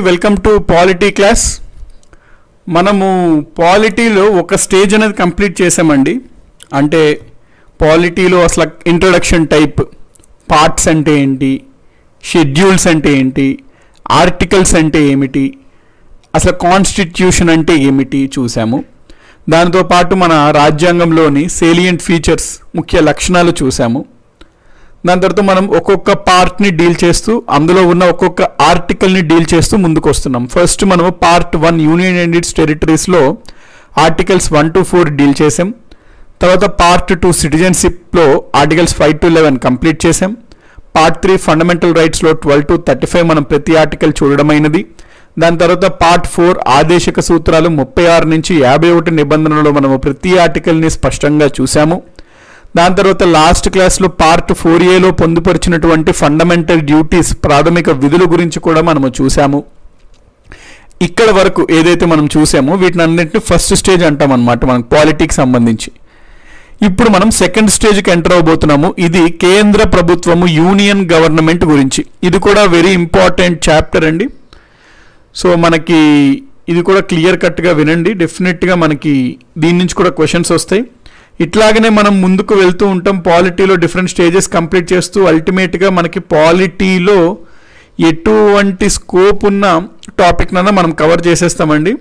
Welcome to polity class. మనము పాలిటీలో ఒక stage అనేది కంప్లీట్ చేసామండి. అంటే పాలిటీలో అసలు ఇంట్రొడక్షన్ టైప్, పార్ట్స్ అంటే ఏంటి, షెడ్యూల్స్ అంటే ఏంటి, ఆర్టికల్స్ అంటే ఏమిటి, అసలు కాన్స్టిట్యూషన్ అంటే ఏమిటి చూసాము. దాంతోపాటు మన రాజ్యాంగంలోని సేలియంట్ ఫీచర్స్, ముఖ్య లక్షణాలు చూసాము. దాని తర్వాత మనం ఒక్కొక్క పార్ట్ని డీల్ చేస్తూ అందులో ఉన్న ఒక్కొక్క ఆర్టికల్ని డీల్ చేస్తూ ముందుకు వస్తున్నాం. ఫస్ట్ మనము పార్ట్ 1 యూనియన్ అండ్ ఇట్స్ టెరిటరీస్లో ఆర్టికల్స్ 1 to 4 డీల్ చేసాం. తర్వాత పార్ట్ 2 సిటిజన్షిప్లో ఆర్టికల్స్ 5 to 11 కంప్లీట్ చేసాం. పార్ట్ 3 ఫండమెంటల్ రైట్స్లో 12 to 35 మనం ప్రతి ఆర్టికల్ చూడడమైనది. దాని తర్వాత పార్ట్ 4 ఆదేశిక సూత్రాలు 36 నుంచి 51 నిబంధనలలో మనము ప్రతి ఆర్టికల్ని స్పష్టంగా చూసాము. దాని తర్వాత లాస్ట్ క్లాస్లో పార్ట్ 4Aలో పొందుపరిచినటువంటి ఫండమెంటల్ డ్యూటీస్, ప్రాథమిక విధుల గురించి కూడా మనము చూసాము. ఇక్కడ వరకు ఏదైతే మనం చూసామో వీటిని అన్నింటినీ ఫస్ట్ స్టేజ్ అంటాం అన్నమాట మనకు పాలిటిక్స్ సంబంధించి. ఇప్పుడు మనం సెకండ్ స్టేజ్కి ఎంటర్ అవబోతున్నాము. ఇది కేంద్ర ప్రభుత్వము, యూనియన్ గవర్నమెంట్ గురించి. ఇది కూడా వెరీ ఇంపార్టెంట్ చాప్టర్ అండి. సో మనకి ఇది కూడా క్లియర్ కట్గా వినండి. డెఫినెట్గా మనకి దీని నుంచి కూడా క్వశ్చన్స్ వస్తాయి. ఇట్లాగనే మనం ముందుకు వెళ్తూ ఉంటాం. పాలిటీలో డిఫరెంట్ స్టేజెస్ కంప్లీట్ చేస్తూ అల్టిమేట్గా మనకి పాలిటీలో ఎటువంటి స్కోప్ ఉన్న టాపిక్నన్నా మనం కవర్ చేసేస్తామండి.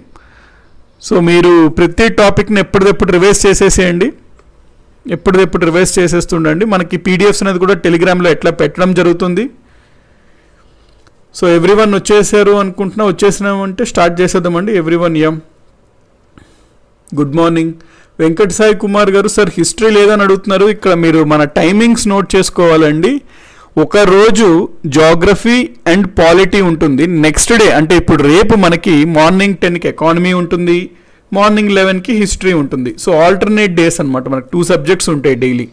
సో మీరు ప్రతి టాపిక్ని ఎప్పటిదప్పుడు రివైజ్ చేసేసేయండి, ఎప్పటిదప్పుడు రివైజ్ చేసేస్తుండండి. మనకి పీడిఎఫ్స్ అనేది కూడా టెలిగ్రామ్లో ఎట్లా పెట్టడం జరుగుతుంది. సో ఎవ్రీవన్ వచ్చేసారు అనుకుంటున్నా, వచ్చేసినామంటే స్టార్ట్ చేసేద్దామండి. Everyone good morning. Venkata Sai Kumar గారు, సార్ హిస్టరీ లేదని అడుగుతున్నారు. ఇక్కడ మీరు మన టైమింగ్స్ నోట్ చేసుకోవాలండి. ఒకరోజు జాగ్రఫీ అండ్ పాలిటీ ఉంటుంది. నెక్స్ట్ డే అంటే ఇప్పుడు రేపు మనకి మార్నింగ్ 10కి ఎకానమీ ఉంటుంది, మార్నింగ్ 11కి హిస్టరీ ఉంటుంది. సో ఆల్టర్నేట్ డేస్ అనమాట. మనకు 2 సబ్జెక్ట్స్ ఉంటాయి డైలీ.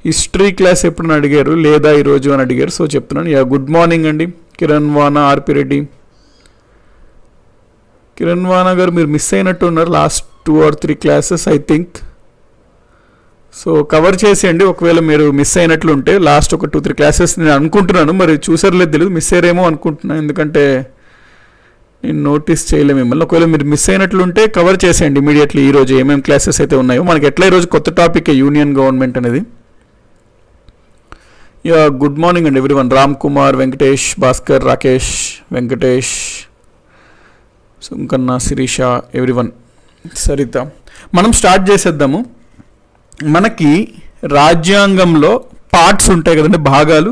హిస్టరీ క్లాస్ ఎప్పుడు అడిగారు, లేదా ఈరోజు అని అడిగారు. సో చెప్తున్నాను. గుడ్ మార్నింగ్ అండి. కిరణ్ వానా, ఆర్పి రెడ్డి. కిరణ్ వానా గారు మీరు మిస్ అయినట్టు ఉన్నారు last 2 or 3 classes I think. So cover చేసేయండి ఒకవేళ మీరు మిస్ అయినట్లుంటే. లాస్ట్ ఒక 2-3 క్లాసెస్ నేను అనుకుంటున్నాను, మరి చూసారులేదు తెలియదు, మిస్ అయ్యారేమో అనుకుంటున్నాను. ఎందుకంటే నేను నోటీస్ చేయలేము మిమ్మల్ని. ఒకవేళ మీరు మిస్ అయినట్లుంటే కవర్ చేసేయండి ఇమీడియట్లీ. ఈరోజు ఏమేమి క్లాసెస్ అయితే ఉన్నాయో మనకి. ఎట్లా ఈరోజు కొత్త టాపిక్ యూనియన్ గవర్నమెంట్ అనేది. గుడ్ మార్నింగ్ అండి ఎవ్రీవన్. రామ్ కుమార్, వెంకటేష్, భాస్కర్, రాకేష్, వెంకటేష్, సుంకన్న, శిరీష, ఎవ్రీవన్, సరిత. మనం స్టార్ట్ చేసేద్దాము. మనకి రాజ్యాంగంలో పార్ట్స్ ఉంటాయి కదండి, భాగాలు.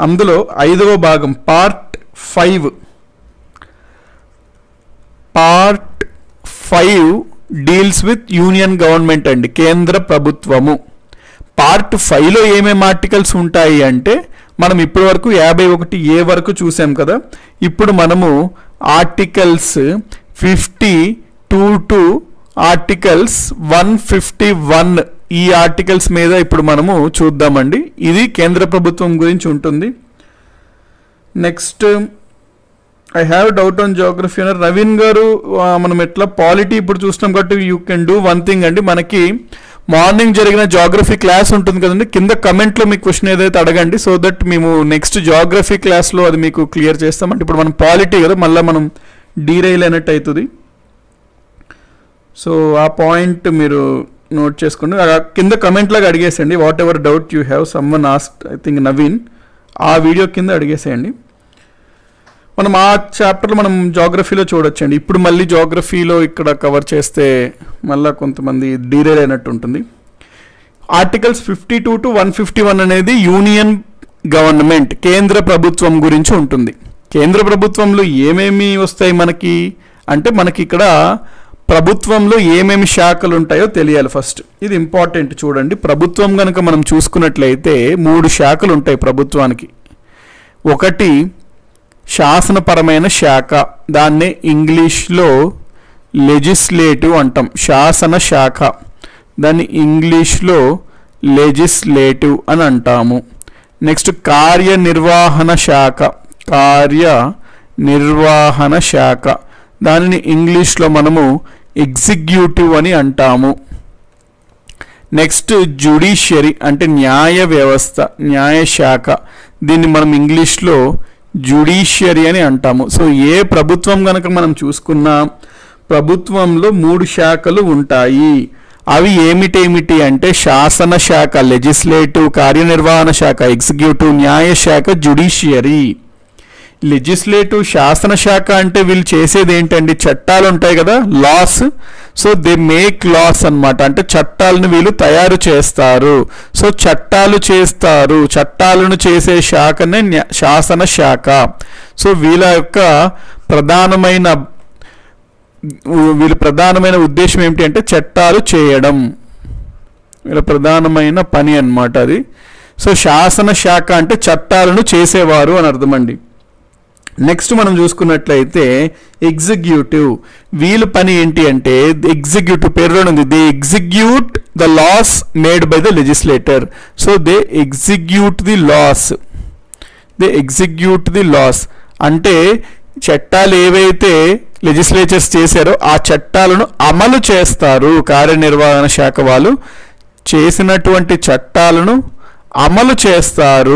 అందులో 5వ భాగం part 5. Part 5 deals with union government అండి, కేంద్ర ప్రభుత్వము. పార్ట్ 5లో ఏమేమి ఆర్టికల్స్ ఉంటాయి అంటే మనం ఇప్పటి వరకు 51A వరకు చూసాం కదా. ఇప్పుడు మనము ఆర్టికల్స్ 52 to ఆర్టికల్స్ 151 ఈ ఆర్టికల్స్ మీద ఇప్పుడు మనము చూద్దామండి. ఇది కేంద్ర ప్రభుత్వం గురించి ఉంటుంది. Next I have doubt on geography అన్నారు నవీన్ గారు. మనం ఎట్లా పాలిటీ ఇప్పుడు చూస్తాం కాబట్టి you can do one thing అండి. మనకి మార్నింగ్ జరిగిన జాగ్రఫీ క్లాస్ ఉంటుంది కదండి, కింద కమెంట్లో మీ క్వశ్చన్ ఏదైతే అడగండి. సో దట్ మేము నెక్స్ట్ జాగ్రఫీ క్లాస్లో అది మీకు క్లియర్ చేస్తామంటే. ఇప్పుడు మనం పాలిటీ కదా, మళ్ళీ మనం డీరైల్ అయినట్టు అవుతుంది. సో ఆ పాయింట్ మీరు నోట్ చేసుకోండి. కింద కమెంట్లాగా అడిగేసేయండి. Whatever doubt you have, someone asked, I think Naveen, ఆ వీడియో కింద అడిగేసేయండి. మనం ఆ చాప్టర్లో మనం జాగ్రఫీలో చూడొచ్చండి. ఇప్పుడు మళ్ళీ జాగ్రఫీలో ఇక్కడ కవర్ చేస్తే మళ్ళీ కొంతమంది డీరైల్ అయినట్టు ఉంటుంది. ఆర్టికల్స్ 52 to 151 అనేది యూనియన్ గవర్నమెంట్, కేంద్ర ప్రభుత్వం గురించి ఉంటుంది. కేంద్ర ప్రభుత్వంలో ఏమేమి వస్తాయి మనకి అంటే, మనకి ఇక్కడ ప్రభుత్వంలో ఏమేమి శాఖలు ఉంటాయో తెలియాలి ఫస్ట్. ఇది ఇంపార్టెంట్ చూడండి. ప్రభుత్వం కనుక మనం చూసుకున్నట్లయితే 3 శాఖలు ఉంటాయి ప్రభుత్వానికి. ఒకటి శాసనపరమైన శాఖ, దాన్నే ఇంగ్లీష్లో లెజిస్లేటివ్ అంటాం. శాసన శాఖ, దాన్ని ఇంగ్లీష్లో లెజిస్లేటివ్ అని అంటాము. నెక్స్ట్ కార్యనిర్వహణ శాఖ, కార్యనిర్వహణ శాఖ, దానిని ఇంగ్లీష్లో మనము ఎగ్జిక్యూటివ్ అని అంటాము. నెక్స్ట్ జ్యుడిషియరీ అంటే న్యాయ వ్యవస్థ, న్యాయశాఖ, దీన్ని మనం ఇంగ్లీష్లో జ్యుడిషియరీ అని అంటాము. సో ఏ ప్రభుత్వం కనుక మనం చూసుకున్నా ప్రభుత్వంలో 3 శాఖలు ఉంటాయి. అవి ఏమిటేమిటి అంటే శాసన శాఖ లెజిస్లేటివ్, కార్యనిర్వహణ శాఖ ఎగ్జిక్యూటివ్, న్యాయశాఖ జ్యుడిషియరీ. లెజిస్లేటివ్ శాసన శాఖ అంటే వీళ్ళు చేసేది ఏంటండి, చట్టాలు ఉంటాయి కదా, laws. So they make laws అన్నమాట, అంటే చట్టాలను వీళ్ళు తయారు చేస్తారు. సో చట్టాలు చేస్తారు, చట్టాలను చేసే శాఖనే శాసన శాఖ. సో వీళ్ళ ప్రధానమైన ఉద్దేశం ఏమిటి అంటే చట్టాలు చేయడం, వీళ్ళ ప్రధానమైన పని అన్నమాట అది. సో శాసన శాఖ అంటే చట్టాలను చేసేవారు అని అర్థమండి. నెక్స్ట్ మనం చూసుకున్నట్లయితే ఎగ్జిక్యూటివ్, వీళ్ళ పని ఏంటి అంటే ఎగ్జిక్యూటివ్ పేరులో ఉంది, they execute the laws made by the legislator. So they execute the laws అంటే చట్టాలు ఏవైతే లెజిస్లేచర్స్ చేశారో ఆ చట్టాలను అమలు చేస్తారు. కార్యనిర్వహణ శాఖ వాళ్ళు చేసినటువంటి చట్టాలను అమలు చేస్తారు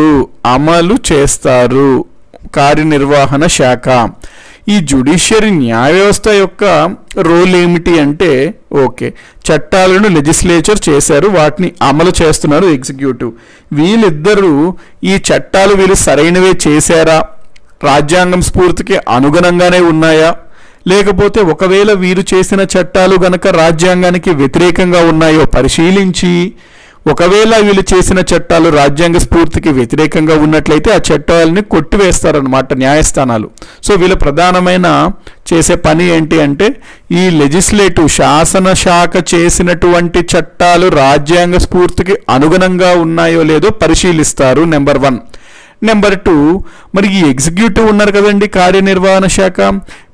కార్యనిర్వహణ శాఖ. ఈ జ్యుడిషియరీ న్యాయ వ్యవస్థ యొక్క రోల్ ఏమిటి అంటే చట్టాలను లెజిస్లేచర్ చేశారు, వాటిని అమలు చేస్తున్నారు ఎగ్జిక్యూటివ్. వీళ్ళిద్దరూ ఈ చట్టాలు వీళ్ళు సరైనవే చేశారా, రాజ్యాంగం స్ఫూర్తికి అనుగుణంగానే ఉన్నాయా, లేకపోతే ఒకవేళ వీరు చేసిన చట్టాలు గనక రాజ్యాంగానికి వ్యతిరేకంగా ఉన్నాయో పరిశీలించి, ఒకవేళ వీళ్ళు చేసిన చట్టాలు రాజ్యాంగ స్ఫూర్తికి వ్యతిరేకంగా ఉన్నట్లయితే ఆ చట్టాలని కొట్టివేస్తారన్నమాట న్యాయస్థానాలు. సో వీళ్ళ ప్రధానమైన చేసే పని ఏంటి అంటే ఈ లెజిస్లేటివ్ శాసన శాఖ చేసినటువంటి చట్టాలు రాజ్యాంగ స్ఫూర్తికి అనుగుణంగా ఉన్నాయో లేదో పరిశీలిస్తారు, నెంబర్ 1. నెంబర్ 2, మరి ఈ ఎగ్జిక్యూటివ్ ఉన్నారు కదండి కార్యనిర్వహణ శాఖ,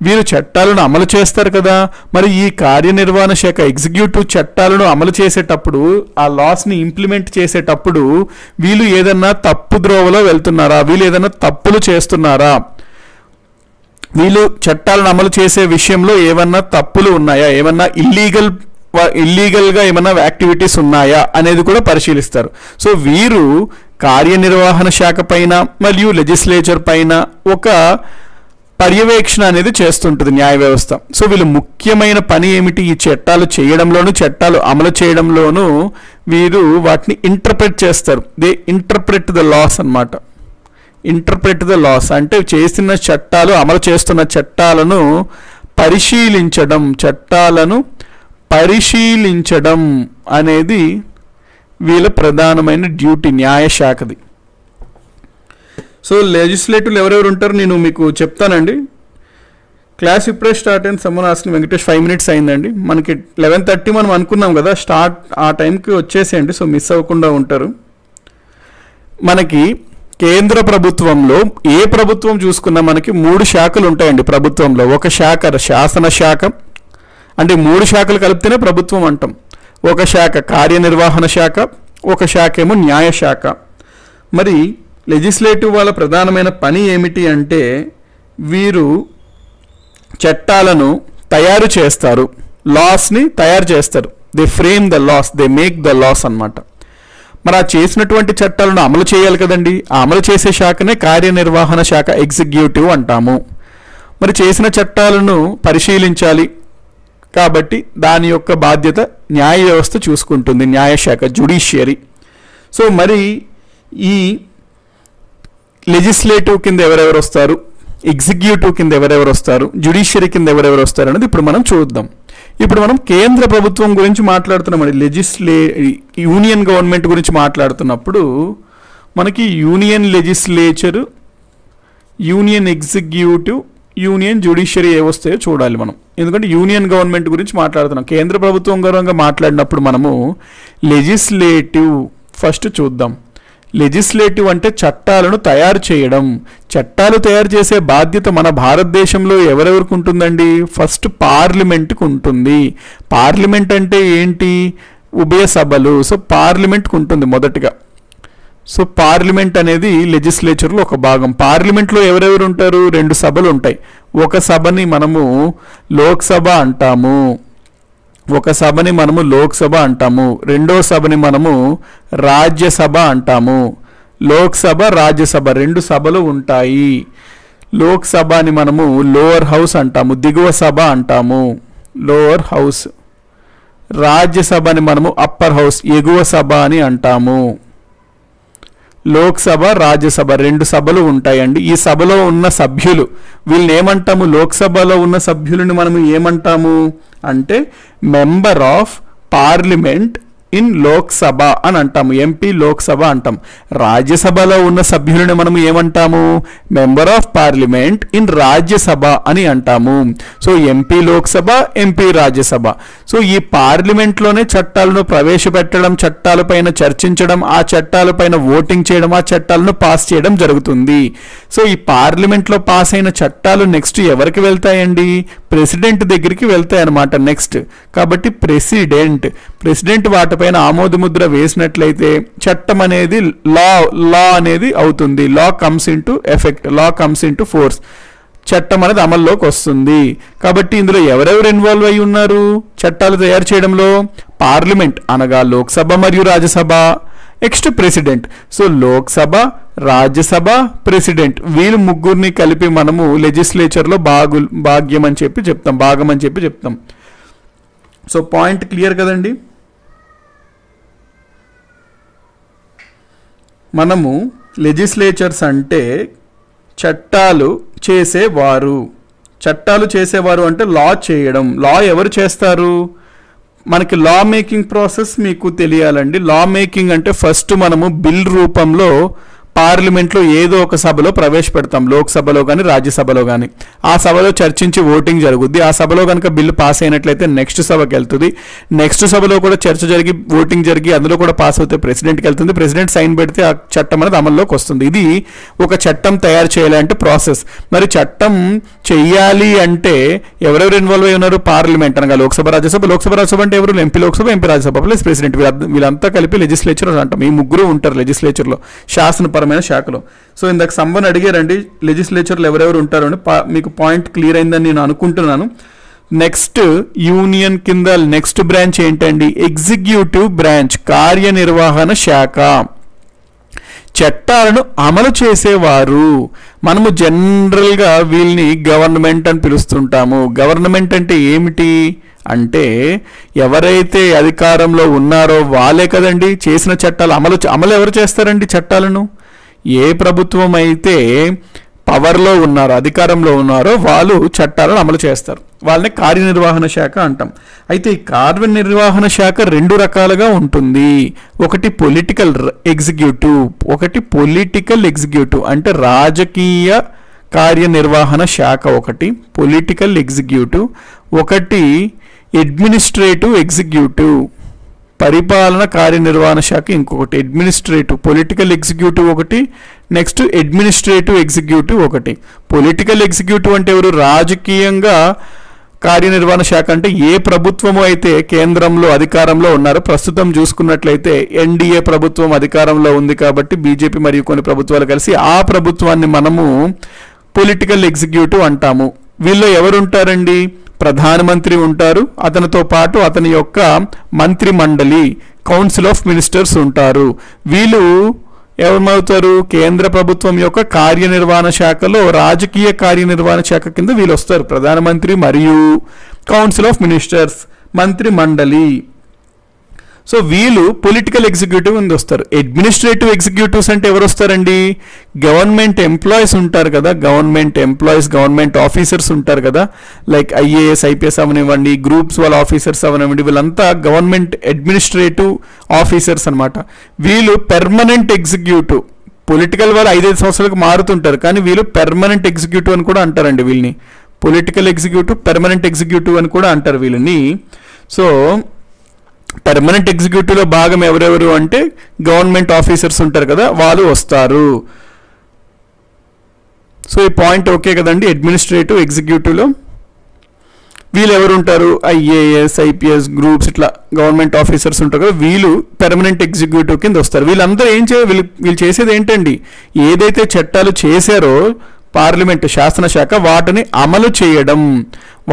వీరు చట్టాలను అమలు చేస్తారు కదా. మరి ఈ కార్యనిర్వహణ శాఖ ఎగ్జిక్యూటివ్ చట్టాలను అమలు చేసేటప్పుడు, ఆ లాస్ని ఇంప్లిమెంట్ చేసేటప్పుడు వీళ్ళు ఏదన్నా తప్పు ద్రోవలో వెళ్తున్నారా, వీళ్ళు ఏదైనా తప్పులు చేస్తున్నారా, వీళ్ళు చట్టాలను అమలు చేసే విషయంలో ఏమన్నా తప్పులు ఉన్నాయా, ఏమన్నా ఇల్లీగల్గా ఏమన్నా యాక్టివిటీస్ ఉన్నాయా అనేది కూడా పరిశీలిస్తారు. సో వీరు కార్యనిర్వహణ శాఖ పైన మరియు లెజిస్లేచర్ పైన ఒక పర్యవేక్షణ అనేది చేస్తుంటుంది న్యాయ వ్యవస్థ. సో వీళ్ళు ముఖ్యమైన పని ఏమిటి, ఈ చట్టాలు చేయడంలోనూ చట్టాలు అమలు చేయడంలోనూ వీరు వాటిని ఇంటర్ప్రెట్ చేస్తారు. దే ఇంటర్ప్రెట్ ద లాస్ అన్నమాట. ఇంటర్ప్రెట్ ద లాస్ అంటే చేసిన చట్టాలు, అమలు చేస్తున్న చట్టాలను పరిశీలించడం అనేది వీళ్ళ ప్రధానమైన డ్యూటీ న్యాయశాఖది. సో లెజిస్లేటివ్లు ఎవరెవరు ఉంటారు నేను మీకు చెప్తానండి. క్లాస్ ఇప్పుడే స్టార్ట్ అయింది. సమ్మన్ ఆస్కింగ్ వెంకటేష్ 5 minutes అయిందండి. మనకి 11:30 మనం అనుకున్నాం కదా స్టార్ట్, ఆ టైంకి వచ్చేసేయండి. సో మిస్ అవ్వకుండా ఉంటారు. మనకి కేంద్ర ప్రభుత్వంలో ఏ ప్రభుత్వం చూసుకున్నా మనకి 3 శాఖలు ఉంటాయండి ప్రభుత్వంలో. ఒక శాఖ శాసన శాఖ, అంటే 3 శాఖలు కలిపితేనే ప్రభుత్వం అంటాం. ఒక శాఖ కార్యనిర్వహణ శాఖ, ఒక శాఖ ఏమో న్యాయశాఖ. మరి లెజిస్లేటివ్ వాళ్ళ ప్రధానమైన పని ఏమిటి అంటే వీరు చట్టాలను తయారు చేస్తారు, లాస్ని తయారు చేస్తారు. They frame the laws, they make the laws అన్నమాట. మరి ఆ చేసినటువంటి చట్టాలను అమలు చేయాలి కదండి, ఆ అమలు చేసే శాఖనే కార్యనిర్వహణ శాఖ ఎగ్జిక్యూటివ్ అంటాము. మరి చేసిన చట్టాలను పరిశీలించాలి కాబట్టి దాని యొక్క బాధ్యత న్యాయ వ్యవస్థ చూసుకుంటుంది, న్యాయశాఖ జ్యుడిషియరీ. సో మరి ఈ లెజిస్లేటివ్ కింద ఎవరెవరు వస్తారు, ఎగ్జిక్యూటివ్ కింద ఎవరెవరు వస్తారు, జ్యుడిషియరీ కింద ఎవరెవరు వస్తారు అనేది ఇప్పుడు మనం చూద్దాం. ఇప్పుడు మనం కేంద్ర ప్రభుత్వం గురించి మాట్లాడుతున్నామండి. యూనియన్ గవర్నమెంట్ గురించి మాట్లాడుతున్నప్పుడు మనకి union legislature, union executive, union judiciary ఏ వస్తాయో చూడాలి మనం. ఎందుకంటే యూనియన్ గవర్నమెంట్ గురించి మాట్లాడుతున్నాం. కేంద్ర ప్రభుత్వం గౌరవంగా మాట్లాడినప్పుడు మనము లెజిస్లేటివ్ ఫస్ట్ చూద్దాం. లెజిస్లేటివ్ అంటే చట్టాలను తయారు చేయడం. చట్టాలు తయారు చేసే బాధ్యత మన భారతదేశంలో ఎవరెవరికి ఉంటుందండి? ఫస్ట్ పార్లమెంట్కి ఉంటుంది. పార్లమెంట్ అంటే ఏంటి? ఉభయ సభలు. సో పార్లమెంట్కి ఉంటుంది మొదటిగా. సో పార్లమెంట్ అనేది లెజిస్లేచర్లో ఒక భాగం. పార్లమెంట్లో ఎవరెవరు ఉంటారు? 2 సభలు ఉంటాయి. ఒక సభని మనము లోక్సభ అంటాము, రెండో సభని మనము రాజ్యసభ అంటాము. లోక్సభ, రాజ్యసభ 2 సభలు ఉంటాయి. లోక్సభని మనము లోవర్ హౌస్ అంటాము, దిగువ సభ అంటాము, లోవర్ హౌస్. రాజ్యసభని మనము అప్పర్ హౌస్, ఎగువ సభ అని అంటాము. లోక్సభ, రాజ్యసభ 2 సభలు ఉంటాయండి. ఈ సభలో ఉన్న సభ్యులు వీళ్ళని ఏమంటాము? లోక్సభలో ఉన్న సభ్యులని మనము ఏమంటాము అంటే member of parliament in Lok Sabha అని అంటాము, ఎంపీ లోక్సభ అంటాం. రాజ్యసభలో ఉన్న సభ్యులను మనము ఏమంటాము? Member of parliament in Rajya Sabha అని అంటాము. So MP Lok Sabha, MP Rajya Sabha. So ఈ పార్లమెంట్లోనే చట్టాలను ప్రవేశపెట్టడం, చట్టాలపైన చర్చించడం, ఆ చట్టాలపైన ఓటింగ్ చేయడం, ఆ చట్టాలను పాస్ చేయడం జరుగుతుంది. సో ఈ పార్లమెంట్లో పాస్ అయిన చట్టాలు నెక్స్ట్ ఎవరికి వెళ్తాయండి? ప్రెసిడెంట్ దగ్గరికి వెళ్తాయి అన్నమాట నెక్స్ట్. కాబట్టి ప్రెసిడెంట్ వాటిపైన ఆమోదముద్ర వేసినట్లయితే చట్టం అనేది లా అనేది అవుతుంది. లా కమ్స్ ఇంటూ ఎఫెక్ట్, లా కమ్స్ ఇంటూ ఫోర్స్. చట్టం అనేది అమల్లోకి వస్తుంది. కాబట్టి ఇందులో ఎవరెవరు ఇన్వాల్వ్ అయి ఉన్నారు చట్టాలు తయారు చేయడంలో? పార్లమెంట్ అనగా లోక్సభ మరియు Rajya Sabha, next president. So Lok Sabha, Rajya Sabha, president వీళ్ళు ముగ్గురిని కలిపి మనము లెజిస్లేచర్లో భాగం అని చెప్పి చెప్తాం. సో పాయింట్ క్లియర్ కదండి. మనము లెజిస్లేచర్స్ అంటే చట్టాలు చేసేవారు అంటే లా చేయడం. లా ఎవరు చేస్తారు? మనకి లా మేకింగ్ ప్రాసెస్ మీకు తెలియాలండి. లా మేకింగ్ అంటే ఫస్ట్ మనము బిల్ రూపంలో పార్లమెంట్లో ఏదో ఒక సభలో ప్రవేశపెడతాం, లోక్సభలో కానీ రాజ్యసభలో కానీ. ఆ సభలో చర్చించి ఓటింగ్ జరుగుద్ది. ఆ సభలో కనుక బిల్లు పాస్ అయినట్లయితే నెక్స్ట్ సభకి వెళ్తుంది. నెక్స్ట్ సభలో కూడా చర్చ జరిగి ఓటింగ్ జరిగి అందులో కూడా పాస్ అవుతే ప్రెసిడెంట్కి వెళ్తుంది. ప్రెసిడెంట్ సైన్ పెడితే ఆ చట్టం అనేది అమల్లోకి వస్తుంది. ఇది ఒక చట్టం తయారు చేయాలంటే ప్రాసెస్. మరి చట్టం చెయ్యాలి అంటే ఎవరెవరు ఇన్వాల్వ్ అయి ఉన్నారు? పార్లమెంట్ అనగా లోక్సభ, రాజ్యసభ అంటే ఎవరు? MP Lok Sabha, MP Rajya Sabha plus president. వీళ్ళంతా కలిపి లెజిస్లేచర్ అంటాం. ఈ ముగ్గురు ఉంటారు లెజిస్లేచర్లో, శాసనపరమైన శాఖలో. సో ఇందాక సంబంధం అడిగారండి లెజిస్లేచర్లు ఎవరెవరు ఉంటారు అని. మీకు పాయింట్ క్లియర్ అయిందని నేను అనుకుంటున్నాను. నెక్స్ట్ యూనియన్ కింద నెక్స్ట్ బ్రాంచ్ ఏంటండి? ఎగ్జిక్యూటివ్ బ్రాంచ్, కార్యనిర్వహణ శాఖ. చట్టాలను అమలు చేసేవారు. మనము జనరల్గా వీళ్ళని గవర్నమెంట్ అని పిలుస్తుంటాము. గవర్నమెంట్ అంటే ఏమిటి అంటే ఎవరైతే అధికారంలో ఉన్నారో వాళ్ళే కదండి చేసిన చట్టాలు అమలు ఎవరు చేస్తారండి? చట్టాలను ఏ ప్రభుత్వం అయితే పవర్లో ఉన్నారో, అధికారంలో ఉన్నారో వాళ్ళు చట్టాలను అమలు చేస్తారు. వాళ్ళని కార్యనిర్వహణ శాఖ అంటాం. అయితే ఈ కార్యనిర్వహణ శాఖ 2 రకాలుగా ఉంటుంది. ఒకటి పొలిటికల్ ఎగ్జిక్యూటివ్, అంటే రాజకీయ కార్యనిర్వహణ శాఖ ఒకటి పొలిటికల్ ఎగ్జిక్యూటివ్, ఒకటి అడ్మినిస్ట్రేటివ్ ఎగ్జిక్యూటివ్ పరిపాలన కార్యనిర్వహణ శాఖ ఇంకొకటి. పొలిటికల్ ఎగ్జిక్యూటివ్ ఒకటి, నెక్స్ట్ అడ్మినిస్ట్రేటివ్ ఎగ్జిక్యూటివ్ ఒకటి. పొలిటికల్ ఎగ్జిక్యూటివ్ అంటే ఎవరు? రాజకీయంగా కార్యనిర్వహణ శాఖ అంటే ఏ ప్రభుత్వము అయితే కేంద్రంలో అధికారంలో ఉన్నారో, ప్రస్తుతం చూసుకున్నట్లయితే ఎన్డీఏ ప్రభుత్వం అధికారంలో ఉంది కాబట్టి బీజేపీ మరియు కొన్ని ప్రభుత్వాలు కలిసి ఆ ప్రభుత్వాన్ని మనము పొలిటికల్ ఎగ్జిక్యూటివ్ అంటాము. వీళ్ళు ఎవరు ఉంటారండి? ప్రధానమంత్రి ఉంటారు, అతనితో పాటు అతని యొక్క మంత్రి మండలి, కౌన్సిల్ ఆఫ్ మినిస్టర్స్ ఉంటారు. వీళ్ళు ఏమవుతారు? కేంద్ర ప్రభుత్వం యొక్క కార్యనిర్వహణ శాఖలో రాజకీయ కార్యనిర్వహణ శాఖ కింద వీళ్ళు వస్తారు. ప్రధానమంత్రి మరియు కౌన్సిల్ ఆఫ్ మినిస్టర్స్, మంత్రి మండలి. సో వీళ్ళు పొలిటికల్ ఎగ్జిక్యూటివ్ కింద వస్తారు. అడ్మినిస్ట్రేటివ్ ఎగ్జిక్యూటివ్స్ అంటే ఎవరు వస్తారండి? గవర్నమెంట్ ఎంప్లాయీస్ ఉంటారు కదా, గవర్నమెంట్ ఆఫీసర్స్ ఉంటారు కదా, లైక్ ఐఏఎస్ ఐపీఎస్ అవనివ్వండి, గ్రూప్స్ వాళ్ళ ఆఫీసర్స్ అవనివ్వండి, వీళ్ళంతా గవర్నమెంట్ అడ్మినిస్ట్రేటివ్ ఆఫీసర్స్ అనమాట. వీళ్ళు పెర్మనెంట్ ఎగ్జిక్యూటివ్. పొలిటికల్ వాళ్ళు 5-5 సంవత్సరాలకు మారుతుంటారు కానీ వీళ్ళు పెర్మనెంట్ ఎగ్జిక్యూటివ్ అని కూడా అంటారండి. వీళ్ళని పొలిటికల్ ఎగ్జిక్యూటివ్, పెర్మనెంట్ ఎగ్జిక్యూటివ్ అని కూడా అంటారు వీళ్ళని. సో పర్మనెంట్ ఎగ్జిక్యూటివ్లో భాగం ఎవరెవరు అంటే గవర్నమెంట్ ఆఫీసర్స్ ఉంటారు కదా, వాళ్ళు వస్తారు. సో ఈ పాయింట్ ఓకే కదండి. అడ్మినిస్ట్రేటివ్ ఎగ్జిక్యూటివ్లో వీళ్ళు ఎవరు ఉంటారు? ఐఏఎస్ ఐపీఎస్ గ్రూప్స్ ఇట్లా గవర్నమెంట్ ఆఫీసర్స్ ఉంటారు కదా, వీళ్ళు పెర్మనెంట్ ఎగ్జిక్యూటివ్ కింద వస్తారు. వీళ్ళందరూ ఏం వీళ్ళు చేసేది ఏంటండి? ఏదైతే చట్టాలు చేశారో పార్లమెంట్ శాసనశాఖ వాటిని అమలు చేయడం,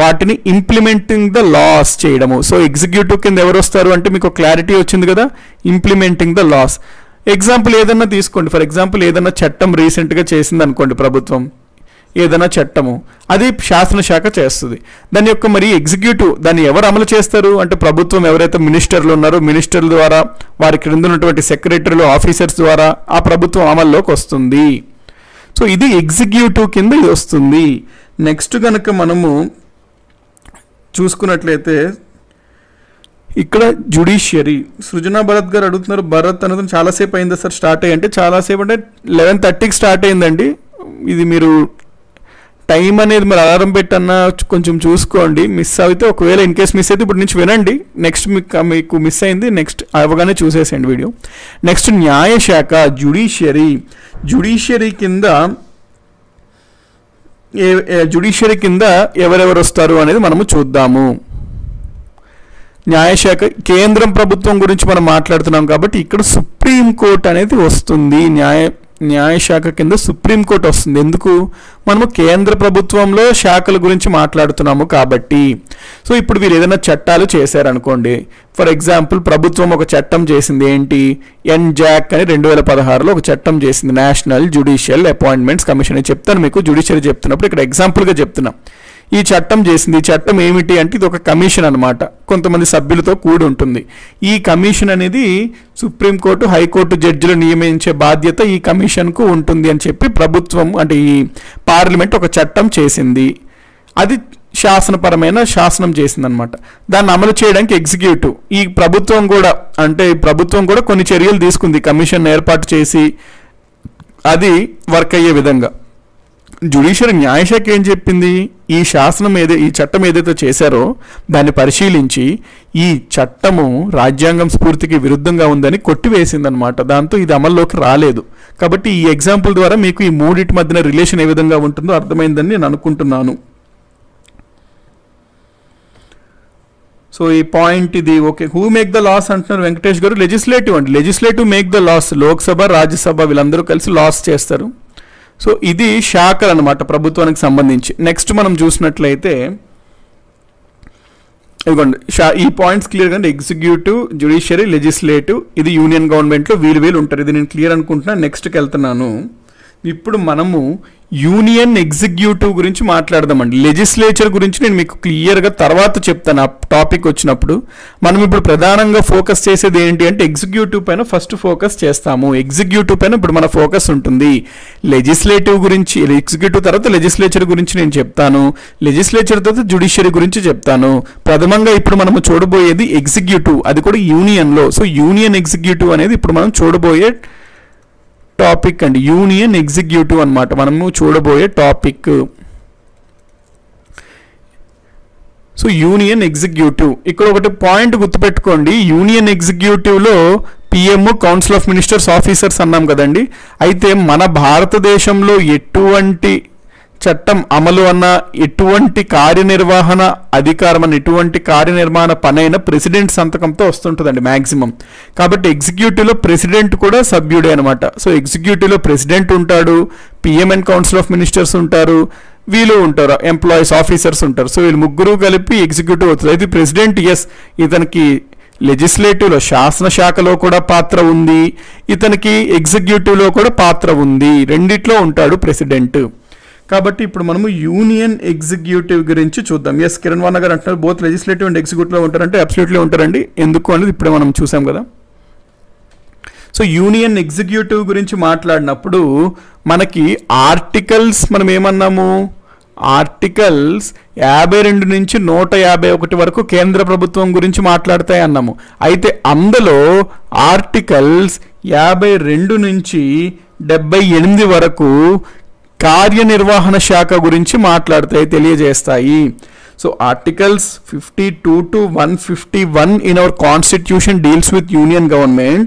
వాటిని ఇంప్లిమెంటింగ్ ద లాస్ చేయడము. సో ఎగ్జిక్యూటివ్ కింద ఎవరు వస్తారు అంటే మీకు క్లారిటీ వచ్చింది కదా, ఇంప్లిమెంటింగ్ ద లాస్. ఎగ్జాంపుల్ ఏదన్నా తీసుకోండి. ఫర్ ఎగ్జాంపుల్ ఏదన్నా చట్టం రీసెంట్గా చేసింది అనుకోండి ప్రభుత్వం, ఏదైనా చట్టము, అది శాసనశాఖ చేస్తుంది. దాని యొక్క మరి ఎగ్జిక్యూటివ్ దాన్ని ఎవరు అమలు చేస్తారు అంటే ప్రభుత్వం ఎవరైతే మినిస్టర్లు ఉన్నారో మినిస్టర్ల ద్వారా, వారి క్రింద ఉన్నటువంటి సెక్రటరీలు, ఆఫీసర్స్ ద్వారా ఆ ప్రభుత్వం అమల్లోకి వస్తుంది. సో ఇది ఎగ్జిక్యూటివ్ కింద ఇది వస్తుంది. నెక్స్ట్ కనుక మనము చూసుకున్నట్లయితే ఇక్కడ జ్యుడిషియరీ. సృజనా భరత్ గారు అడుగుతున్నారు, భరత్ అనేది చాలాసేపు అయిందా సార్ స్టార్ట్ అయ్యి అంటే? చాలాసేపు అంటే 11:30కి స్టార్ట్ అయిందండి. ఇది మీరు టైం అనేది మరి అలారం పెట్టన్నా కొంచెం చూసుకోండి. మిస్ అయితే ఒకవేళ ఇన్ కేస్ మిస్ అయితే ఇప్పుడు నుంచి వినండి, నెక్స్ట్ మీకు మిస్ అయింది నెక్స్ట్ అవగానే చూసేసేయండి వీడియో. నెక్స్ట్ న్యాయశాఖ, జ్యుడిషియరీ కింద ఎవరెవరు వస్తారు అనేది మనము చూద్దాము. న్యాయశాఖ కేంద్రం ప్రభుత్వం గురించి మనం మాట్లాడుతున్నాం కాబట్టి ఇక్కడ సుప్రీంకోర్టు అనేది వస్తుంది. న్యాయశాఖ కింద సుప్రీంకోర్టు వస్తుంది. ఎందుకు? మనము కేంద్ర ప్రభుత్వంలో శాఖల గురించి మాట్లాడుతున్నాము కాబట్టి. సో ఇప్పుడు వీరు ఏదైనా చట్టాలు చేశారనుకోండి, ఫర్ ఎగ్జాంపుల్ ప్రభుత్వం ఒక చట్టం చేసింది ఏంటి, NJAC అని 2016లో ఒక చట్టం చేసింది, నేషనల్ జ్యుడిషియల్ అపాయింట్మెంట్స్ కమిషన్ అని చెప్తాను మీకు. జ్యుడిషియరీ చెప్తున్నప్పుడు ఇక్కడ ఎగ్జాంపుల్గా చెప్తున్నా. ఈ చట్టం చేసింది. ఈ చట్టం ఏమిటి అంటే ఇది ఒక కమిషన్ అనమాట, కొంతమంది సభ్యులతో కూడి ఉంటుంది. ఈ కమిషన్ అనేది సుప్రీంకోర్టు, హైకోర్టు జడ్జిలు నియమించే బాధ్యత ఈ కమిషన్కు ఉంటుంది అని చెప్పి ప్రభుత్వం అంటే ఈ పార్లమెంట్ ఒక చట్టం చేసింది. అది శాసనం చేసిందనమాట. దాన్ని అమలు చేయడానికి ఎగ్జిక్యూటివ్, ఈ ప్రభుత్వం కూడా కొన్ని చర్యలు తీసుకుంది కమిషన్ ఏర్పాటు చేసి అది వర్క్ అయ్యే విధంగా. జ్యుడిషియరీ న్యాయశాఖ ఏం చెప్పింది, ఈ చట్టం ఏదైతే చేశారో దాన్ని పరిశీలించి ఈ చట్టము రాజ్యాంగం స్ఫూర్తికి విరుద్ధంగా ఉందని కొట్టివేసిందనమాట. దాంతో ఇది అమల్లోకి రాలేదు. కాబట్టి ఈ ఎగ్జాంపుల్ ద్వారా మీకు ఈ మూడింటి మధ్యన రిలేషన్ ఏ విధంగా ఉంటుందో అర్థమైందని నేను అనుకుంటున్నాను. సో ఈ పాయింట్ ఇది okay. Who make the laws అంటున్నారు వెంకటేష్ గారు? లెజిస్లేటివ్ అండి. Legislative make the laws. Lok Sabha, Rajya Sabha వీళ్ళందరూ కలిసి లాస్ చేస్తారు. సో ఇది శాఖలు అనమాట ప్రభుత్వానికి సంబంధించి. నెక్స్ట్ మనం చూసినట్లయితే ఇదిగోండి ఈ పాయింట్స్ క్లియర్గా ఎగ్జిక్యూటివ్, జ్యుడిషియరీ, లెజిస్లేటివ్, ఇది యూనియన్ గవర్నమెంట్లో వీళ్ళు ఉంటారు. ఇది నేను క్లియర్ అనుకుంటున్నా. నెక్స్ట్కి వెళ్తున్నాను. ఇప్పుడు మనము యూనియన్ ఎగ్జిక్యూటివ్ గురించి మాట్లాడదామండి. లెజిస్లేచర్ గురించి నేను మీకు క్లియర్గా తర్వాత చెప్తాను ఆ టాపిక్ వచ్చినప్పుడు. మనం ఇప్పుడు ప్రధానంగా ఫోకస్ చేసేది ఏంటి అంటే ఎగ్జిక్యూటివ్ పైన ఫస్ట్ ఫోకస్ చేస్తాము. ఎగ్జిక్యూటివ్ పైన ఇప్పుడు మన ఫోకస్ ఉంటుంది. ఎగ్జిక్యూటివ్ తర్వాత లెజిస్లేచర్ గురించి నేను చెప్తాను. లెజిస్లేచర్ తర్వాత జ్యుడిషియరీ గురించి చెప్తాను. ప్రథమంగా ఇప్పుడు మనము చూడబోయేది ఎగ్జిక్యూటివ్, అది కూడా యూనియన్లో. సో యూనియన్ ఎగ్జిక్యూటివ్ అనేది ఇప్పుడు మనం చూడబోయే టాపిక్ అండి. యూనియన్ ఎగ్జిక్యూటివ్ అన్నమాట మనము చూడబోయే టాపిక్. సో యూనియన్ ఎగ్జిక్యూటివ్, ఇక్కడ ఒకటి పాయింట్ గుర్తుపెట్టుకోండి. యూనియన్ ఎగ్జిక్యూటివ్లో PM, council of ministers, officers అన్నాం కదండి. అయితే మన భారతదేశంలో ఎటువంటి చట్టం అమలు అన్న, ఎటువంటి కార్యనిర్వహణ అధికారం అన్న, ఎటువంటి కార్యనిర్వహణ పనైనా ప్రెసిడెంట్ సంతకంతో వస్తుంటుందండి మ్యాక్సిమం. కాబట్టి ఎగ్జిక్యూటివ్లో ప్రెసిడెంట్ కూడా సభ్యుడే అనమాట. సో ఎగ్జిక్యూటివ్లో ప్రెసిడెంట్ ఉంటాడు, PM and council of ministers ఉంటారు, వీళ్ళు ఉంటారు, ఎంప్లాయీస్, ఆఫీసర్స్ ఉంటారు. సో వీళ్ళు ముగ్గురు కలిపి ఎగ్జిక్యూటివ్ అవుతుంది. అయితే ప్రెసిడెంట్ ఇతనికి లెజిస్లేటివ్లో శాసనశాఖలో కూడా పాత్ర ఉంది, ఇతనికి ఎగ్జిక్యూటివ్లో కూడా పాత్ర ఉంది, రెండిట్లో ఉంటాడు ప్రెసిడెంట్. కాబట్టి ఇప్పుడు మనము యూనియన్ ఎగ్జిక్యూటివ్ గురించి చూద్దాం. కిరణ్ వర్మ గారు అంటున్నారు బోత్ లెజిస్లేటివ్ అండ్ ఎగ్జిక్యూటివ్లో ఉంటారంటే అబ్సల్యూట్లీ ఉంటారండి. ఎందుకు అనేది ఇప్పుడే మనం చూసాం కదా. సో యూనియన్ ఎగ్జిక్యూటివ్ గురించి మాట్లాడినప్పుడు మనకి ఆర్టికల్స్ మనం ఏమన్నాము, ఆర్టికల్స్ 52 నుంచి 151 వరకు కేంద్ర ప్రభుత్వం గురించి మాట్లాడతాయి అన్నాము. అయితే అందులో ఆర్టికల్స్ 52 నుంచి 78 వరకు కార్యనిర్వహణ శాఖ గురించి మాట్లాడతాయి, తెలియజేస్తాయి. So articles 52 to 151 in our constitution deals with union government.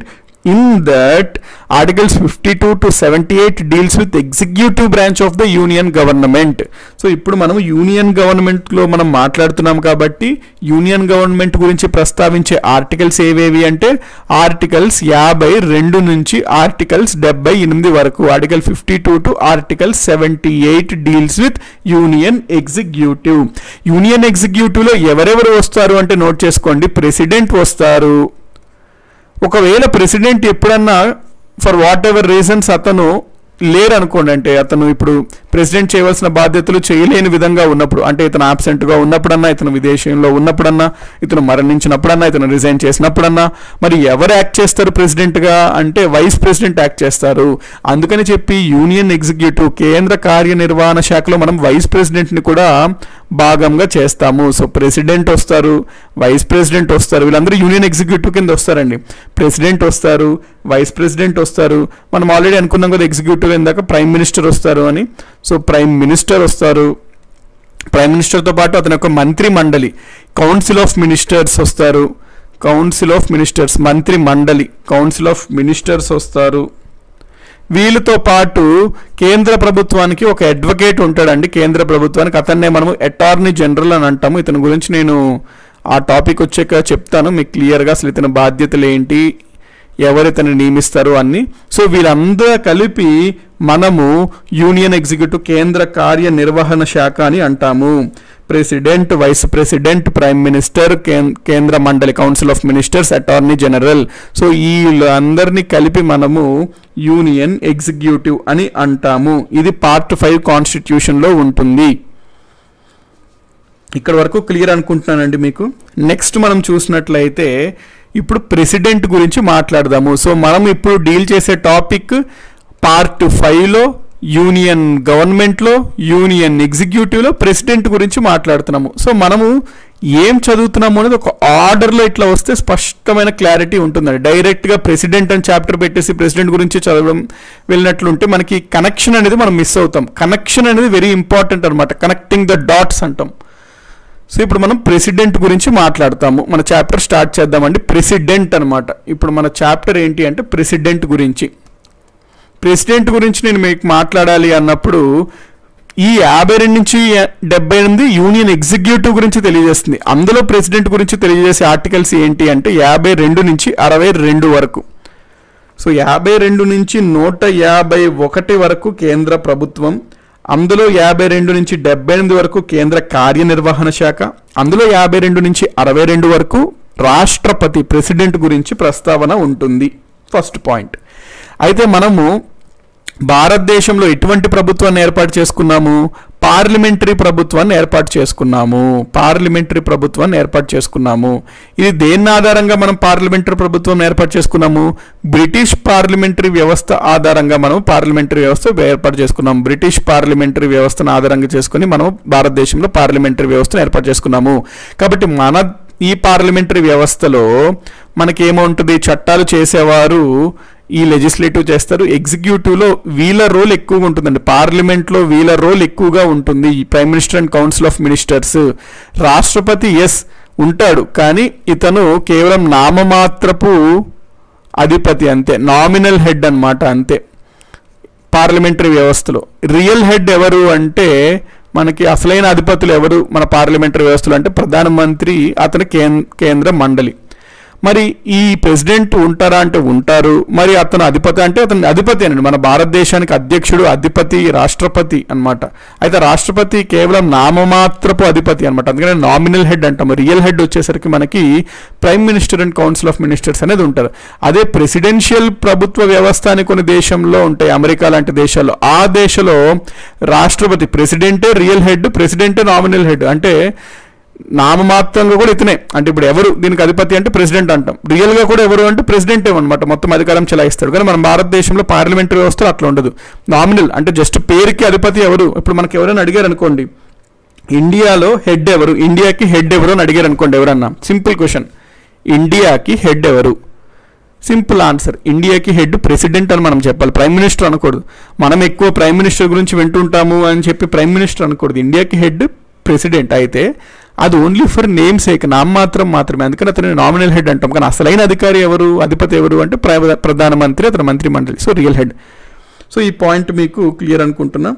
In that articles 52 to 78 deals with executive branch of the union government. So ఇప్పుడు మనం యూనియన్ గవర్నమెంట్లో మనం మాట్లాడుతున్నాం కాబట్టి యూనియన్ గవర్నమెంట్ గురించి ప్రస్తావించే ఆర్టికల్స్ ఏవేవి అంటే ఆర్టికల్స్ 52 నుంచి ఆర్టికల్స్ 78 వరకు. Article 52 to article 78 deals with union executive. Union ఎగ్జిక్యూటివ్లో ఎవరెవరు వస్తారు అంటే నోట్ చేసుకోండి. ప్రెసిడెంట్ వస్తారు. ఒకవేళ ప్రెసిడెంట్ ఎప్పుడన్నా ఫర్ వాట్ ఎవర్ రీజన్స్ అతను లేరు అనుకోండి, అంటే అతను ఇప్పుడు ప్రెసిడెంట్ చేయవలసిన బాధ్యతలు చేయలేని విధంగా ఉన్నప్పుడు, అంటే ఇతను ఆబ్సెంట్గా ఉన్నప్పుడన్నా, ఇతను విదేశంలో ఉన్నప్పుడన్నా, ఇతను మరణించినప్పుడన్నా, ఇతను రిజైన్ చేసినప్పుడన్నా, మరి ఎవరు యాక్ట్ చేస్తారు ప్రెసిడెంట్గా అంటే వైస్ ప్రెసిడెంట్ యాక్ట్ చేస్తారు. అందుకని చెప్పి యూనియన్ ఎగ్జిక్యూటివ్ కేంద్ర కార్యనిర్వహణ శాఖలో మనం వైస్ ప్రెసిడెంట్ని కూడా భాగంగా చేస్తాము. సో ప్రెసిడెంట్ వస్తారు, వైస్ ప్రెసిడెంట్ వస్తారు, వీళ్ళందరూ యూనియన్ ఎగ్జిక్యూటివ్ కింద వస్తారండి. ప్రెసిడెంట్ వస్తారు, వైస్ ప్రెసిడెంట్ వస్తారు, మనం ఆల్రెడీ అనుకున్నాం కదా ఎగ్జిక్యూటివ్ ఇందాక ప్రైమ్ మినిస్టర్ వస్తారు అని. సో ప్రైమ్ మినిస్టర్ వస్తారు, ప్రైమ్ మినిస్టర్తో పాటు అతని యొక్క మంత్రి మండలి కౌన్సిల్ ఆఫ్ మినిస్టర్స్ వస్తారు, కౌన్సిల్ ఆఫ్ మినిస్టర్స్ మంత్రి మండలి కౌన్సిల్ ఆఫ్ మినిస్టర్స్ వస్తారు. వీళ్ళతో పాటు కేంద్ర ప్రభుత్వానికి ఒక అడ్వకేట్ ఉంటాడండి, కేంద్ర ప్రభుత్వానికి, అతన్నే మనము అటార్నీ జనరల్ అని అంటాము. ఇతని గురించి నేను ఆ టాపిక్ వచ్చాక చెప్తాను మీకు క్లియర్గా, అసలు ఇతని బాధ్యతలు ఏంటి, ఎవరు ఇతన్ని నియమిస్తారు అన్ని. సో వీళ్ళందరూ కలిపి మనము యూనియన్ ఎగ్జిక్యూటివ్ కేంద్ర కార్యనిర్వహణ శాఖ అని అంటాము. President, vice president, prime minister, కేంద్ర మండలి council of ministers, attorney general. So వీళ్ళందరినీ కలిపి మనము యూనియన్ ఎగ్జిక్యూటివ్ అని అంటాము. ఇది పార్ట్ 5 కాన్స్టిట్యూషన్లో ఉంటుంది. ఇక్కడ వరకు క్లియర్ అనుకుంటున్నానండి మీకు. నెక్స్ట్ మనం చూసినట్లయితే ఇప్పుడు ప్రెసిడెంట్ గురించి మాట్లాడదాము. సో మనం ఇప్పుడు డీల్ చేసే టాపిక్ పార్ట్ 5లో యూనియన్ గవర్నమెంట్లో, యూనియన్ ఎగ్జిక్యూటివ్లో ప్రెసిడెంట్ గురించి మాట్లాడుతున్నాము. సో మనము ఏం చదువుతున్నాము అనేది ఒక ఆర్డర్లో ఇట్లా వస్తే స్పష్టమైన క్లారిటీ ఉంటుందండి. డైరెక్ట్గా ప్రెసిడెంట్ అని చాప్టర్ పెట్టేసి ప్రెసిడెంట్ గురించి చదవడం వెళ్ళినట్లుంటే మనకి కనెక్షన్ అనేది మనం మిస్ అవుతాం. కనెక్షన్ అనేది వెరీ ఇంపార్టెంట్ అనమాట, కనెక్టింగ్ ద డాట్స్ అంటాం. సో ఇప్పుడు మనం ప్రెసిడెంట్ గురించి మాట్లాడతాము. మన చాప్టర్ స్టార్ట్ చేద్దామండి. ప్రెసిడెంట్ అనమాట. ఇప్పుడు మన చాప్టర్ ఏంటి అంటే ప్రెసిడెంట్ గురించి. ప్రెసిడెంట్ గురించి నేను మీకు మాట్లాడాలి అన్నప్పుడు ఈ 52 నుంచి 78 యూనియన్ ఎగ్జిక్యూటివ్ గురించి తెలియజేస్తుంది. అందులో ప్రెసిడెంట్ గురించి తెలియజేసే ఆర్టికల్స్ ఏంటి అంటే 52 నుంచి 62 వరకు. సో 52 నుంచి 151 వరకు కేంద్ర ప్రభుత్వం, అందులో 52 నుంచి 78 వరకు కేంద్ర కార్యనిర్వహణ శాఖ, అందులో 52 నుంచి 62 వరకు రాష్ట్రపతి ప్రెసిడెంట్ గురించి ప్రస్తావన ఉంటుంది. First point. అయితే మనము భారతదేశంలో ఎటువంటి ప్రభుత్వాన్ని ఏర్పాటు చేసుకున్నాము? పార్లమెంటరీ ప్రభుత్వాన్ని ఏర్పాటు చేసుకున్నాము. పార్లమెంటరీ ప్రభుత్వాన్ని ఏర్పాటు చేసుకున్నాము. ఇది దేని ఆధారంగా మనం పార్లమెంటరీ ప్రభుత్వం ఏర్పాటు చేసుకున్నాము? బ్రిటిష్ పార్లమెంటరీ వ్యవస్థ ఆధారంగా మనం పార్లమెంటరీ వ్యవస్థ ఏర్పాటు చేసుకున్నాము. బ్రిటిష్ పార్లమెంటరీ వ్యవస్థను ఆధారంగా చేసుకుని మనం భారతదేశంలో పార్లమెంటరీ వ్యవస్థను ఏర్పాటు చేసుకున్నాము. కాబట్టి మన ఈ పార్లమెంటరీ వ్యవస్థలో మనకేముంటుంది? చట్టాలు చేసేవారు ఈ లెజిస్లేటివ్ చేస్తారు, ఎగ్జిక్యూటివ్లో వీళ్ళ రోల్ ఎక్కువగా ఉంటుందండి. పార్లమెంట్లో వీళ్ళ రోల్ ఎక్కువగా ఉంటుంది. ఈ prime minister and council of ministers. రాష్ట్రపతి ఉంటాడు, కానీ ఇతను కేవలం నామమాత్రపు అధిపతి అంతే, నామినల్ హెడ్ అన్నమాట అంతే పార్లమెంటరీ వ్యవస్థలో. రియల్ హెడ్ ఎవరు అంటే మనకి అసలైన అధిపతులు ఎవరు మన పార్లమెంటరీ వ్యవస్థలో అంటే ప్రధానమంత్రి, అతని కేంద్ర మండలి. మరి ఈ ప్రెసిడెంట్ ఉంటారా అంటే ఉంటారు. మరి అతను అధిపతి అంటే అతను అధిపతి అనండి. మన భారతదేశానికి అధ్యక్షుడు, అధిపతి రాష్ట్రపతి అనమాట. అయితే రాష్ట్రపతి కేవలం నామమాత్రపు అధిపతి అనమాట, అందుకని నామినల్ హెడ్ అంటాము. రియల్ హెడ్ వచ్చేసరికి మనకి prime minister and council of ministers అనేది ఉంటారు. అదే ప్రెసిడెన్షియల్ ప్రభుత్వ వ్యవస్థ అని కొన్ని దేశంలో ఉంటాయి, అమెరికా లాంటి దేశాల్లో. ఆ దేశంలో రాష్ట్రపతి ప్రెసిడెంటే రియల్ హెడ్, ప్రెసిడెంటే నామినల్ హెడ్. అంటే నామమాత్రంగా కూడా ఇతనే, అంటే ఇప్పుడు ఎవరు దీనికి అధిపతి అంటే ప్రెసిడెంట్ అంటాం, రియల్గా కూడా ఎవరు అంటే ప్రెసిడెంట్ ఏమన్నమాట, మొత్తం అధికారం చెలాయిస్తాడు. కానీ మన భారతదేశంలో పార్లమెంటరీ వ్యవస్థలో అట్లా ఉండదు. నామినల్ అంటే జస్ట్ పేరుకి అధిపతి ఎవరు. ఇప్పుడు మనకి ఎవరైనా అడిగారు అనుకోండి, ఇండియాలో హెడ్ ఎవరు, ఇండియాకి హెడ్ ఎవరు అని అడిగారు అనుకోండి ఎవరన్నా, సింపుల్ క్వశ్చన్, ఇండియాకి హెడ్ ఎవరు? సింపుల్ ఆన్సర్, ఇండియాకి హెడ్ ప్రెసిడెంట్ అని మనం చెప్పాలి, ప్రైమ్ మినిస్టర్ అనకూడదు. మనం ఎక్కువ ప్రైమ్ మినిస్టర్ గురించి వింటుంటాము అని చెప్పి ప్రైమ్ మినిస్టర్ అనకూడదు. ఇండియాకి హెడ్ ప్రెసిడెంట్. అయితే అది ఓన్లీ ఫర్ నేమ్ సేక్, నామమాత్రం మాత్రమే, అందుకని అతను నామినల్ హెడ్ అంటాం. కానీ అసలైన అధికారి ఎవరు, అధిపతి ఎవరు అంటే ప్రధానమంత్రి, అతని మంత్రి మండలి. So real head. సో ఈ పాయింట్ మీకు క్లియర్ అనుకుంటున్నా.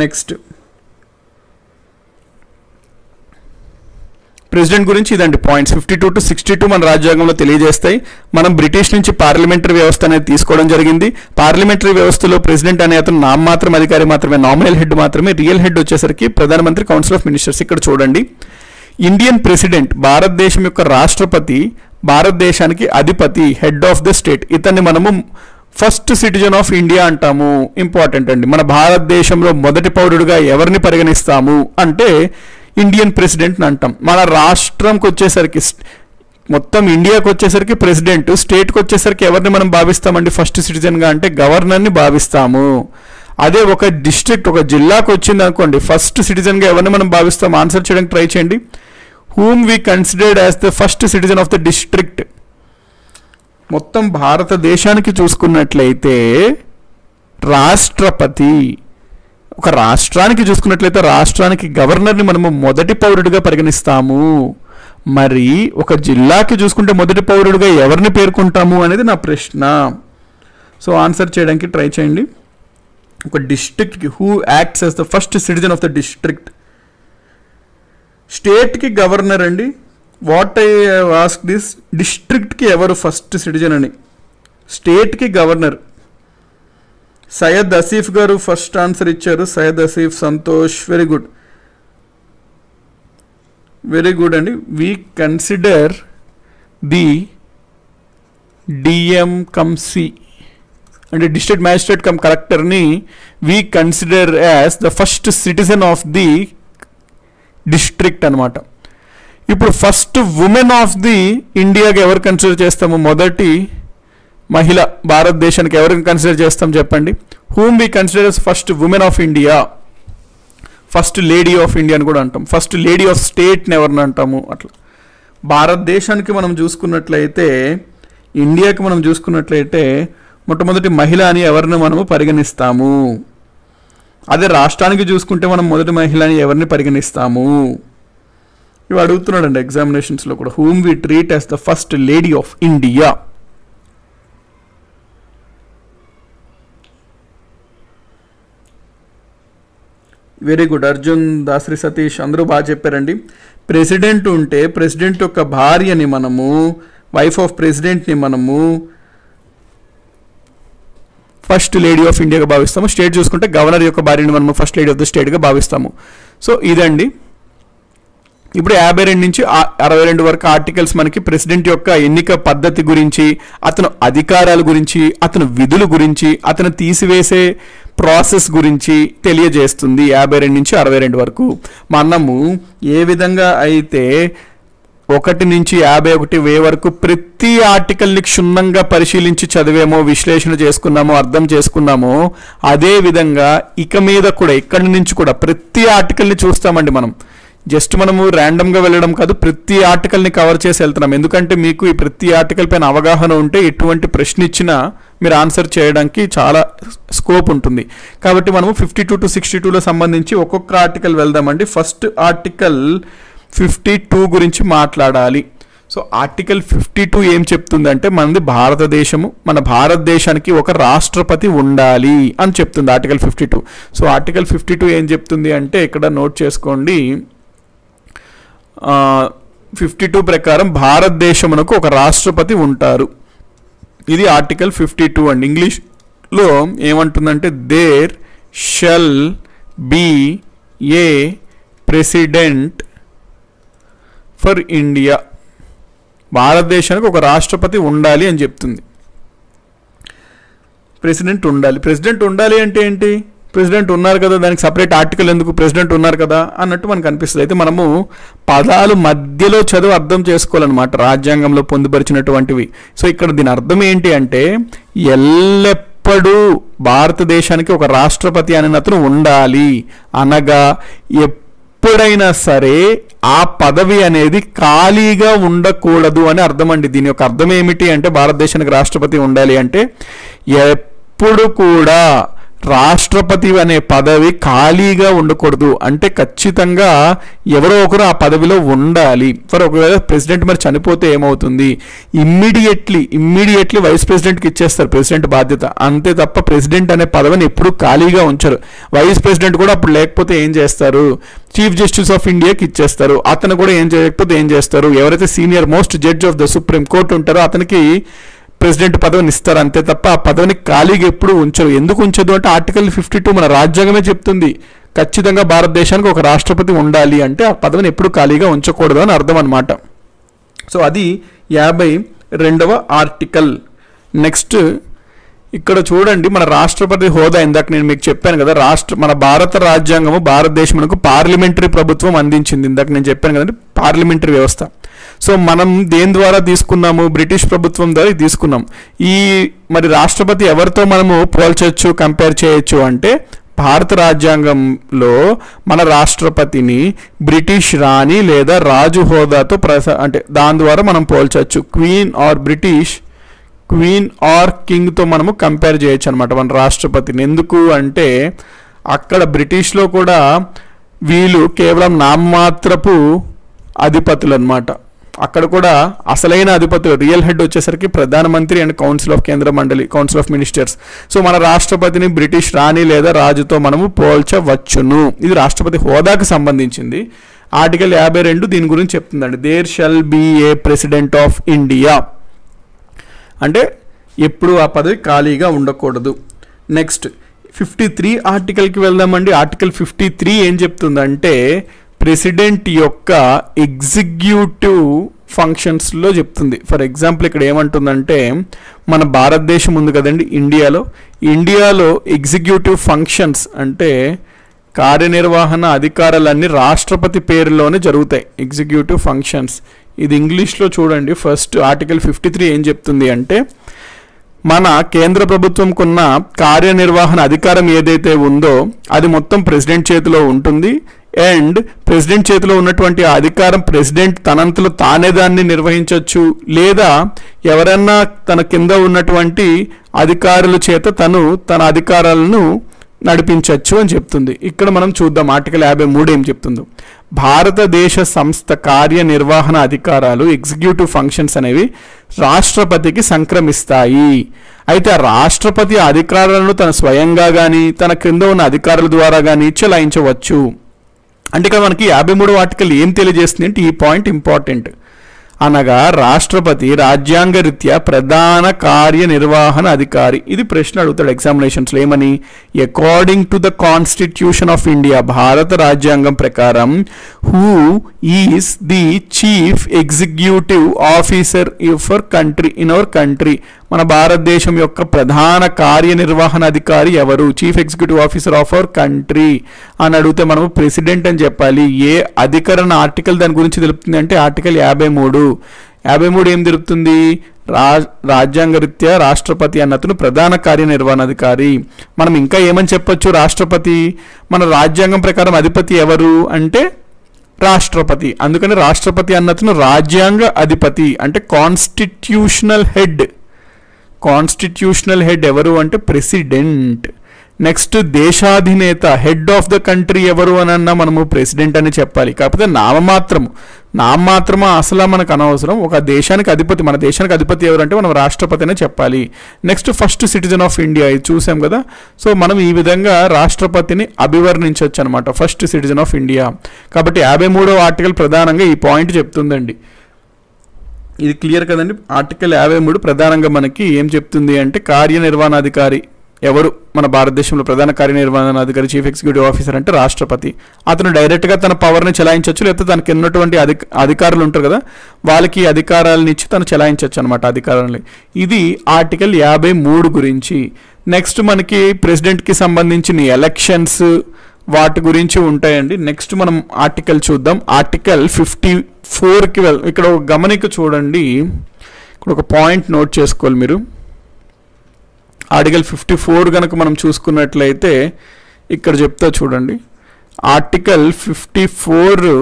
నెక్స్ట్ ప్రెసిడెంట్ గురించి ఇదండి పాయింట్స్ 52 to 62 మన రాజ్యాంగంలో తెలియజేస్తాయి. మనం బ్రిటిష్ నుంచి పార్లమెంటరీ వ్యవస్థ అనేది తీసుకోవడం జరిగింది. పార్లమెంటరీ వ్యవస్థలో ప్రెసిడెంట్ అనే అతను నామమాత్రం అధికారి మాత్రమే, నామినల్ హెడ్ మాత్రమే. రియల్ హెడ్ వచ్చేసరికి ప్రధానమంత్రి, కౌన్సిల్ ఆఫ్ మినిస్టర్స్. ఇక్కడ చూడండి, ఇండియన్ ప్రెసిడెంట్ భారతదేశం యొక్క రాష్ట్రపతి, భారతదేశానికి అధిపతి, హెడ్ ఆఫ్ ద స్టేట్. ఇతన్ని మనము ఫస్ట్ సిటిజన్ ఆఫ్ ఇండియా అంటాము. ఇంపార్టెంట్ అండి. మన భారతదేశంలో మొదటి పౌరుడిగా ఎవరిని పరిగణిస్తాము అంటే ఇండియన్ ప్రెసిడెంట్ని అంటాం. మన రాష్ట్రంకి వచ్చేసరికి, మొత్తం ఇండియాకి వచ్చేసరికి ప్రెసిడెంట్, స్టేట్కి వచ్చేసరికి ఎవరిని మనం భావిస్తామండి ఫస్ట్ సిటిజన్గా అంటే గవర్నర్ని భావిస్తాము. అదే ఒక డిస్ట్రిక్ట్, ఒక జిల్లాకు వచ్చింది అనుకోండి, ఫస్ట్ సిటిజన్గా ఎవరిని మనం భావిస్తాం? ఆన్సర్ చేయడానికి ట్రై చేయండి. Whom we considered as the first citizen of the district. మొత్తం భారతదేశానికి చూసుకున్నట్లయితే రాష్ట్రపతి. ఒక రాష్ట్రానికి చూసుకున్నట్లయితే రాష్ట్రానికి గవర్నర్ని మనము మొదటి పౌరుడిగా పరిగణిస్తాము. మరి ఒక జిల్లాకి చూసుకుంటే మొదటి పౌరుడిగా ఎవరిని పేర్కొంటాము అనేది నా ప్రశ్న. సో ఆన్సర్ చేయడానికి ట్రై చేయండి. ఒక డిస్ట్రిక్ట్కి who acts as the first citizen of the district. స్టేట్కి గవర్నర్ అండి. వాట్ ఐ ఆస్క్ దిస్, డిస్ట్రిక్ట్కి ఎవరు ఫస్ట్ సిటిజన్ అని? స్టేట్కి గవర్నర్. సయ్యద్ ఆసిఫ్ గారు ఫస్ట్ ఆన్సర్ ఇచ్చారు. Syed Asif, Santosh, very good, very good అండి. We consider the DM cum C అంటే డిస్ట్రిక్ట్ మ్యాజిస్ట్రేట్ కమ్ కలెక్టర్ని we consider as the first citizen of the district అనమాట. ఇప్పుడు ఫస్ట్ ఉమెన్ ఆఫ్ ది ఇండియాకి ఎవరు కన్సిడర్ చేస్తాము? మొదటి మహిళ భారతదేశానికి ఎవరిని కన్సిడర్ చేస్తాం చెప్పండి? Whom we consider as first woman of India. First lady of India అని కూడా అంటాం. ఫస్ట్ లేడీ ఆఫ్ స్టేట్ని ఎవరిని అంటాము? అట్లా భారతదేశానికి మనం చూసుకున్నట్లయితే, ఇండియాకి మనం చూసుకున్నట్లయితే మొట్టమొదటి మహిళ అని ఎవరిని మనము పరిగణిస్తాము. అదే రాష్ట్రానికి చూసుకుంటే మనం మొదటి మహిళ అని ఎవరిని పరిగణిస్తాము? ఇవి అడుగుతున్నాడండి ఎగ్జామినేషన్స్లో కూడా. Whom we treat as the first lady of India. Very good, Arjun, Dasari Satish అందరూ బాగా చెప్పారండి. ప్రెసిడెంట్ ఉంటే ప్రెసిడెంట్ యొక్క భార్యని మనము, వైఫ్ ఆఫ్ ప్రెసిడెంట్ని మనము ఫస్ట్ లేడీ ఆఫ్ ఇండియాగా భావిస్తాము. స్టేట్ చూసుకుంటే గవర్నర్ యొక్క భార్యని మనము ఫస్ట్ లేడీ ఆఫ్ ద స్టేట్గా భావిస్తాము. సో ఇదండి. ఇప్పుడు 52 నుంచి 62 వరకు ఆర్టికల్స్ మనకి ప్రెసిడెంట్ యొక్క ఎన్నిక పద్ధతి గురించి, అతను అధికారాల గురించి, అతను విధుల గురించి, అతను తీసివేసే ప్రాసెస్ గురించి తెలియజేస్తుంది. 52 నుంచి 62 వరకు మనము ఏ విధంగా అయితే 1 నుంచి 51 వరకు ప్రతి ఆర్టికల్ని క్షుణ్ణంగా పరిశీలించి చదివేమో, విశ్లేషణ చేసుకున్నామో, అర్థం చేసుకున్నామో, అదే విధంగా ఇక మీద కూడా ఇక్కడి నుంచి కూడా ప్రతి ఆర్టికల్ని చూస్తామండి. మనం జస్ట్ మనము ర్యాండమ్గా వెళ్ళడం కాదు, ప్రతి ఆర్టికల్ని కవర్ చేసి వెళ్తున్నాం. ఎందుకంటే మీకు ఈ ప్రతి ఆర్టికల్ పైన అవగాహన ఉంటే ఎటువంటి ప్రశ్న ఇచ్చినా మీరు ఆన్సర్ చేయడానికి చాలా స్కోప్ ఉంటుంది. కాబట్టి మనము 52 to 62లో సంబంధించి ఒక్కొక్క ఆర్టికల్ వెళ్దామండి. ఫస్ట్ ఆర్టికల్ 52 గురించి మాట్లాడాలి. సో ఆర్టికల్ 52 ఏం చెప్తుందంటే, మనది భారతదేశము, మన భారతదేశానికి ఒక రాష్ట్రపతి ఉండాలి అని చెప్తుంది ఆర్టికల్ 52. సో ఆర్టికల్ 52 ఏం చెప్తుంది అంటే, ఇక్కడ నోట్ చేసుకోండి. 52 ప్రకారం భారతదేశమునకు ఒక రాష్ట్రపతి ఉంటారు. ఇది ఆర్టికల్ 52 అండి. ఇంగ్లీష్లో ఏమంటుందంటే, there shall be a president for India. భారతదేశానికి ఒక రాష్ట్రపతి ఉండాలి అని చెప్తుంది. ప్రెసిడెంట్ ఉండాలి. ప్రెసిడెంట్ ఉండాలి అంటే ఏంటి? ప్రెసిడెంట్ ఉన్నారు కదా, దానికి సపరేట్ ఆర్టికల్ ఎందుకు? ప్రెసిడెంట్ ఉన్నారు కదా అన్నట్టు మనకు అనిపిస్తుంది. అయితే మనము పదాలు మధ్యలో చదువు అర్థం చేసుకోవాలన్నమాట, రాజ్యాంగంలో పొందుపరిచినటువంటివి. సో ఇక్కడ దీని అర్థం ఏంటి అంటే, ఎల్లప్పుడూ భారతదేశానికి ఒక రాష్ట్రపతి అనే అతను ఉండాలి అనగా, ఎప్పుడైనా సరే ఆ పదవి అనేది ఖాళీగా ఉండకూడదు అని అర్థం అండి. దీని యొక్క అర్థం ఏమిటి అంటే, భారతదేశానికి రాష్ట్రపతి ఉండాలి అంటే ఎప్పుడు కూడా రాష్ట్రపతి అనే పదవి ఖాళీగా ఉండకూడదు. అంటే ఖచ్చితంగా ఎవరో ఒకరు ఆ పదవిలో ఉండాలి. ఫర్ ఒకవేళ ప్రెసిడెంట్ మరి చనిపోతే ఏమవుతుంది? ఇమ్మీడియట్లీ వైస్ ప్రెసిడెంట్కి ఇచ్చేస్తారు ప్రెసిడెంట్ బాధ్యత, అంతే తప్ప ప్రెసిడెంట్ అనే పదవిని ఎప్పుడు ఖాళీగా ఉంచరు. వైస్ ప్రెసిడెంట్ కూడా అప్పుడు లేకపోతే ఏం చేస్తారు? చీఫ్ జస్టిస్ ఆఫ్ ఇండియాకి ఇచ్చేస్తారు. అతను కూడా ఏం చేయకపోతే ఏం చేస్తారు? ఎవరైతే senior most judge of the supreme court ఉంటారో అతనికి ప్రెసిడెంట్ పదవిని ఇస్తారు, అంతే తప్ప ఆ పదవిని ఖాళీగా ఎప్పుడు ఉంచరు. ఎందుకు ఉంచదు అంటే, ఆర్టికల్ 52 మన రాజ్యాంగమే చెప్తుంది ఖచ్చితంగా భారతదేశానికి ఒక రాష్ట్రపతి ఉండాలి అంటే ఆ పదవిని ఎప్పుడు ఖాళీగా ఉంచకూడదు అని అర్థం అనమాట. సో అది 52వ ఆర్టికల్. నెక్స్ట్ ఇక్కడ చూడండి మన రాష్ట్రపతి హోదా ఇందాక నేను మీకు చెప్పాను కదా, మన భారత రాజ్యాంగము భారతదేశమునకు పార్లమెంటరీ ప్రభుత్వం అందించింది. ఇందాక నేను చెప్పాను కదండి పార్లమెంటరీ వ్యవస్థ. సో మనం దేని ద్వారా తీసుకున్నాము? బ్రిటిష్ ప్రభుత్వం ద్వారా తీసుకున్నాం. ఈ మరి రాష్ట్రపతి ఎవరితో మనము పోల్చొచ్చు, కంపేర్ చేయొచ్చు అంటే భారత రాజ్యాంగంలో మన రాష్ట్రపతిని బ్రిటిష్ రాణి లేదా రాజు హోదాతో అంటే దాని ద్వారా మనం పోల్చొచ్చు. క్వీన్ ఆర్ కింగ్తో మనము కంపేర్ చేయొచ్చు అనమాట మన రాష్ట్రపతిని. ఎందుకు అంటే అక్కడ బ్రిటిష్లో కూడా వీళ్ళు కేవలం నామమాత్రపు అధిపతులు అనమాట. అక్కడ కూడా అసలైన అధిపతులు రియల్ హెడ్ వచ్చేసరికి ప్రధానమంత్రి and council of ministers. So మన రాష్ట్రపతిని బ్రిటిష్ రాణి లేదా రాజుతో మనము పోల్చవచ్చును. ఇది రాష్ట్రపతి హోదాకు సంబంధించింది. ఆర్టికల్ 52 దీని గురించి చెప్తుందండి. There shall be a president of India అంటే ఎప్పుడు ఆ పదవి ఖాళీగా ఉండకూడదు. నెక్స్ట్ 53 ఆర్టికల్కి వెళ్దామండి. ఆర్టికల్ 53 ఏం చెప్తుందంటే ప్రెసిడెంట్ యొక్క ఎగ్జిక్యూటివ్ ఫంక్షన్స్లో చెప్తుంది. ఫర్ ఎగ్జాంపుల్ ఇక్కడ ఏమంటుందంటే మన భారతదేశం ఉంది కదండి, ఇండియాలో ఎగ్జిక్యూటివ్ ఫంక్షన్స్ అంటే కార్యనిర్వహణ అధికారాలన్నీ రాష్ట్రపతి పేరులోనే జరుగుతాయి. ఎగ్జిక్యూటివ్ ఫంక్షన్స్ ఇది ఇంగ్లీష్లో చూడండి. ఫస్ట్ ఆర్టికల్ 53 ఏం చెప్తుంది అంటే మన కేంద్ర ప్రభుత్వంకున్న కార్యనిర్వహణ అధికారం ఏదైతే ఉందో అది మొత్తం ప్రెసిడెంట్ చేతిలో ఉంటుంది. అండ్ ప్రెసిడెంట్ చేతిలో ఉన్నటువంటి ఆ అధికారం ప్రెసిడెంట్ తనంతలో తానే దాన్ని నిర్వహించవచ్చు, లేదా ఎవరన్నా తన కింద ఉన్నటువంటి అధికారుల చేత తన అధికారాలను నడిపించవచ్చు అని చెప్తుంది. ఇక్కడ మనం చూద్దాం ఆర్టికల్ 53 ఏం చెప్తుందో. భారతదేశ సంస్థ కార్యనిర్వహణ అధికారాలు ఎగ్జిక్యూటివ్ ఫంక్షన్స్ అనేవి రాష్ట్రపతికి సంక్రమిస్తాయి. అయితే ఆ రాష్ట్రపతి అధికారాలను తన స్వయంగా కానీ తన క్రింద ఉన్న అధికారుల ద్వారా కానీ చెలాయించవచ్చు. అంటే ఇక్కడ మనకి 53వ ఆర్టికల్ ఏం తెలియజేస్తుంది అంటే ఈ పాయింట్ ఇంపార్టెంట్. అనగా రాష్ట్రపతి రాజ్యాంగ రీత్యా ప్రధాన కార్యనిర్వహణ అధికారి. ఇది ప్రశ్న అడుగుతాడు ఎగ్జామినేషన్స్లో ఏమని? According to the constitution of India భారత రాజ్యాంగం ప్రకారం who is the chief executive officer for country in our country. మన భారతదేశం యొక్క ప్రధాన కార్యనిర్వహణ అధికారి ఎవరు? Chief executive officer of our country అని అడిగితే మనము ప్రెసిడెంట్ అని చెప్పాలి. ఏ అధికరణ ఆర్టికల్ దాని గురించి తెలుపుతుంది అంటే ఆర్టికల్ 53. 53 ఏం తెలుపుతుంది? రాజ్యాంగ రీత్యా రాష్ట్రపతి అన్నతను ప్రధాన కార్యనిర్వహణాధికారి. మనం ఇంకా ఏమని చెప్పొచ్చు? రాష్ట్రపతి మన రాజ్యాంగం ప్రకారం అధిపతి ఎవరు అంటే రాష్ట్రపతి. అందుకని రాష్ట్రపతి అన్నతను రాజ్యాంగ అధిపతి అంటే కాన్స్టిట్యూషనల్ హెడ్ ఎవరు అంటే ప్రెసిడెంట్. నెక్స్ట్ దేశాధినేత హెడ్ ఆఫ్ ద కంట్రీ ఎవరు అని అన్నా మనము ప్రెసిడెంట్ అని చెప్పాలి. కాకపోతే నామమాత్రమా అసలు మనకు అనవసరం. ఒక దేశానికి అధిపతి, మన దేశానికి అధిపతి ఎవరంటే మనం రాష్ట్రపతి అనే చెప్పాలి. Next first citizen of India ఇది చూసాం కదా. సో మనం ఈ విధంగా రాష్ట్రపతిని అభివర్ణించవచ్చు అనమాట, ఫస్ట్ సిటిజన్ ఆఫ్ ఇండియా. కాబట్టి 53వ ఆర్టికల్ ప్రధానంగా ఈ పాయింట్ చెప్తుందండి. ఇది క్లియర్ కదండి. ఆర్టికల్ 53 ప్రధానంగా మనకి ఏం చెప్తుంది అంటే కార్యనిర్వహణాధికారి ఎవరు మన భారతదేశంలో ప్రధాన కార్యనిర్వహణాధికారి చీఫ్ ఎగ్జిక్యూటివ్ ఆఫీసర్ అంటే రాష్ట్రపతి. అతను డైరెక్ట్గా తన పవర్ని చెలాయించవచ్చు, లేకపోతే తనకి ఉన్నటువంటి అధికారులు ఉంటారు కదా వాళ్ళకి అధికారాలను ఇచ్చి తను చెలాయించవచ్చు అనమాట అధికారాలని. ఇది ఆర్టికల్ 53 గురించి. నెక్స్ట్ మనకి ప్రెసిడెంట్కి సంబంధించిన ఎలక్షన్స్ వాటి గురించి ఉంటాయండి. నెక్స్ట్ మనం ఆర్టికల్ చూద్దాం. ఆర్టికల్ 54కి ఇక్కడ ఒక గమనిక చూడండి, ఇక్కడ ఒక పాయింట్ నోట్ చేసుకోవాలి మీరు. ఆర్టికల్ 54 కనుక మనం చూసుకున్నట్లయితే ఇక్కడ చెప్తా చూడండి. ఆర్టికల్ 54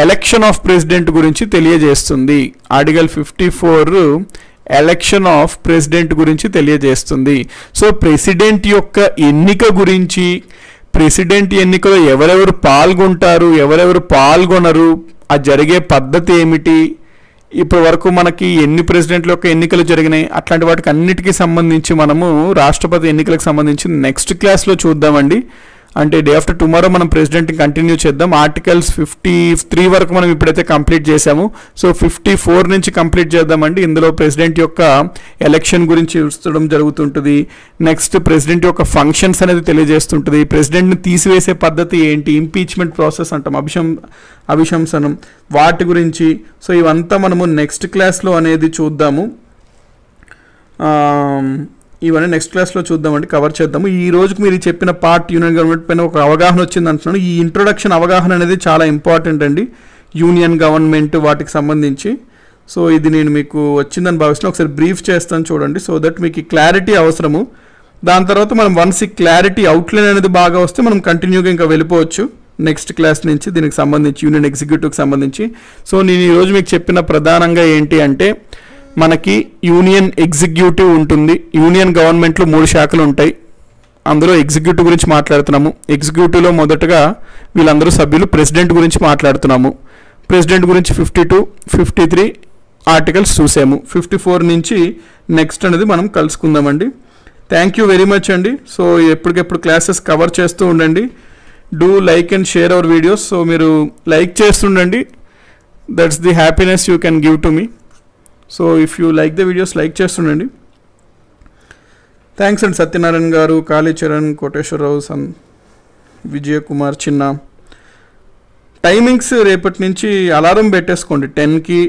ఎలక్షన్ ఆఫ్ ప్రెసిడెంట్ గురించి తెలియజేస్తుంది. ఆర్టికల్ 54 ఎలక్షన్ ఆఫ్ ప్రెసిడెంట్ గురించి తెలియజేస్తుంది. సో ప్రెసిడెంట్ యొక్క ఎన్నిక గురించి, ప్రెసిడెంట్ ఎన్నికలో ఎవరెవరు పాల్గొంటారు, ఎవరెవరు పాల్గొనరు, ఆ జరిగే పద్ధతి ఏమిటి, ఇప్పటి వరకు మనకి ఎన్ని ప్రెసిడెంట్ల యొక్క ఎన్నికలు జరిగినాయి, అట్లాంటి వాటికి అన్నిటికీ సంబంధించి మనము రాష్ట్రపతి ఎన్నికలకు సంబంధించి నెక్స్ట్ క్లాస్లో చూద్దామండి. అంటే డే ఆఫ్టర్ టుమారో మనం ప్రెసిడెంట్ కంటిన్యూ చేద్దాం. ఆర్టికల్స్ 53 వరకు మనం ఇప్పుడైతే కంప్లీట్ చేసాము. సో 54 నుంచి కంప్లీట్ చేద్దామండి. ఇందులో ప్రెసిడెంట్ యొక్క ఎలక్షన్ గురించి చూడడం జరుగుతుంటుంది. నెక్స్ట్ ప్రెసిడెంట్ యొక్క ఫంక్షన్స్ అనేది తెలియజేస్తుంటుంది. ప్రెసిడెంట్ని తీసివేసే పద్ధతి ఏంటి, ఇంపీచ్మెంట్ ప్రాసెస్ అంటాం, అభిశంసనం, వాటి గురించి. సో ఇవంతా మనము నెక్స్ట్ క్లాస్లో అనేది చూద్దాము. ఇవన్నీ నెక్స్ట్ క్లాస్లో చూద్దామండి, కవర్ చేద్దాము. ఈ రోజుకి మీరు చెప్పిన పార్ట్ యూనియన్ గవర్నమెంట్ పైన ఒక అవగాహన వచ్చింది అంటున్నాను. ఈ ఇంట్రొడక్షన్ అవగాహన అనేది చాలా ఇంపార్టెంట్ అండి, యూనియన్ గవర్నమెంట్ వాటికి సంబంధించి. సో ఇది నేను మీకు వచ్చిందని భావిస్తున్నాను. ఒకసారి బ్రీఫ్ చేస్తాను చూడండి, సో దట్ మీకు క్లారిటీ అవసరము. దాని తర్వాత మనం వన్స్ ఈ క్లారిటీ అవుట్లైన్ అనేది బాగా వస్తే మనం కంటిన్యూగా ఇంకా వెళ్ళిపోవచ్చు నెక్స్ట్ క్లాస్ నుంచి దీనికి సంబంధించి, యూనియన్ ఎగ్జిక్యూటివ్కి సంబంధించి. సో నేను ఈరోజు మీకు చెప్పిన ప్రధానంగా ఏంటి అంటే, మనకి యూనియన్ ఎగ్జిక్యూటివ్ ఉంటుంది. యూనియన్ గవర్నమెంట్లో 3 శాఖలు ఉంటాయి. అందులో ఎగ్జిక్యూటివ్ గురించి మాట్లాడుతున్నాము. ఎగ్జిక్యూటివ్లో మొదటగా వీళ్ళందరూ సభ్యులు ప్రెసిడెంట్ గురించి మాట్లాడుతున్నాము. ప్రెసిడెంట్ గురించి 52, 53 ఆర్టికల్స్ చూసాము. 54 నుంచి నెక్స్ట్ అనేది మనం కలుసుకుందామండి. థ్యాంక్ యూ వెరీ మచ్ అండి. సో ఎప్పటికెప్పుడు క్లాసెస్ కవర్ చేస్తూ ఉండండి. Do like and share our videos. So మీరు లైక్ చేస్తుండండి, that's the happiness you can give to me. So if you like the videos like చేస్తుండండి. థ్యాంక్స్ అండి సత్యనారాయణ గారు, కాళీచరణ్, కోటేశ్వరరావు, విజయ కుమార్, చిన్న. టైమింగ్స్ రేపటి నుంచి అలారం పెట్టేసుకోండి. 10కి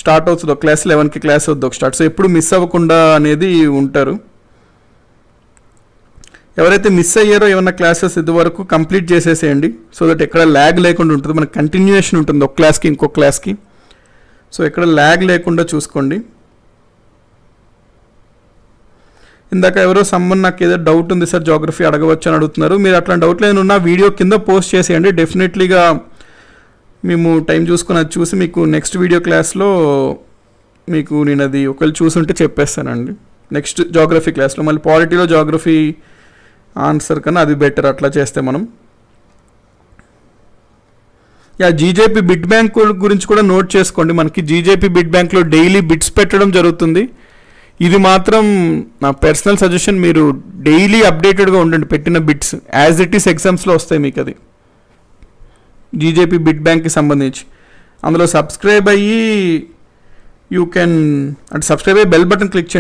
స్టార్ట్ అవుతుంది ఒక క్లాస్, 11కి క్లాస్ అవుతుంది ఒక స్టార్ట్. సో ఎప్పుడు మిస్ అవ్వకుండా అనేది ఉంటారు. ఎవరైతే మిస్ అయ్యారో ఏమన్నా క్లాసెస్ ఇదివరకు కంప్లీట్ చేసేసేయండి, సో దట్ ఎక్కడ ల్యాగ్ లేకుండా ఉంటుంది. మనకు కంటిన్యూషన్ ఉంటుంది ఒక క్లాస్కి ఇంకో క్లాస్కి. సో ఎక్కడ ల్యాగ్ లేకుండా చూసుకోండి. ఇందాక ఎవరో సమ్మన్ నాకు ఏదో డౌట్ ఉంది సార్ జాగ్రఫీ అడగవచ్చు అని అడుగుతున్నారు. మీరు అట్లాంటి డౌట్లు ఏమైనా ఉన్నా వీడియో కింద పోస్ట్ చేసేయండి. డెఫినెట్లీగా మేము టైం చూసుకొని అది చూసి మీకు నెక్స్ట్ వీడియో క్లాస్లో మీకు నేను అది ఒకవేళ చూసుంటే చెప్పేస్తానండి నెక్స్ట్ జాగ్రఫీ క్లాస్లో. మళ్ళీ పాలిటీలో జాగ్రఫీ ఆన్సర్ కన్నా అది బెటర్ అట్లా చేస్తే మనం. జీజేపీ బిడ్ బ్యాంక్ గురించి కూడా నోట్ చేసుకోండి. మనకి జీజేపీ బిడ్ బ్యాంక్లో డైలీ బిట్స్ పెట్టడం జరుగుతుంది. ఇది మాత్రం నా పర్సనల్ సజెషన్, మీరు డైలీ అప్డేటెడ్గా ఉండండి. పెట్టిన బిట్స్ యాజ్ ఇట్ ఈస్ ఎగ్జామ్స్లో వస్తాయి మీకు. అది జీజేపీ బిడ్ బ్యాంక్కి సంబంధించి అందులో సబ్స్క్రైబ్ అయ్యి యూ కెన్ అంటే సబ్స్క్రైబ్ అయ్యి బెల్ బటన్ క్లిక్ చేయండి.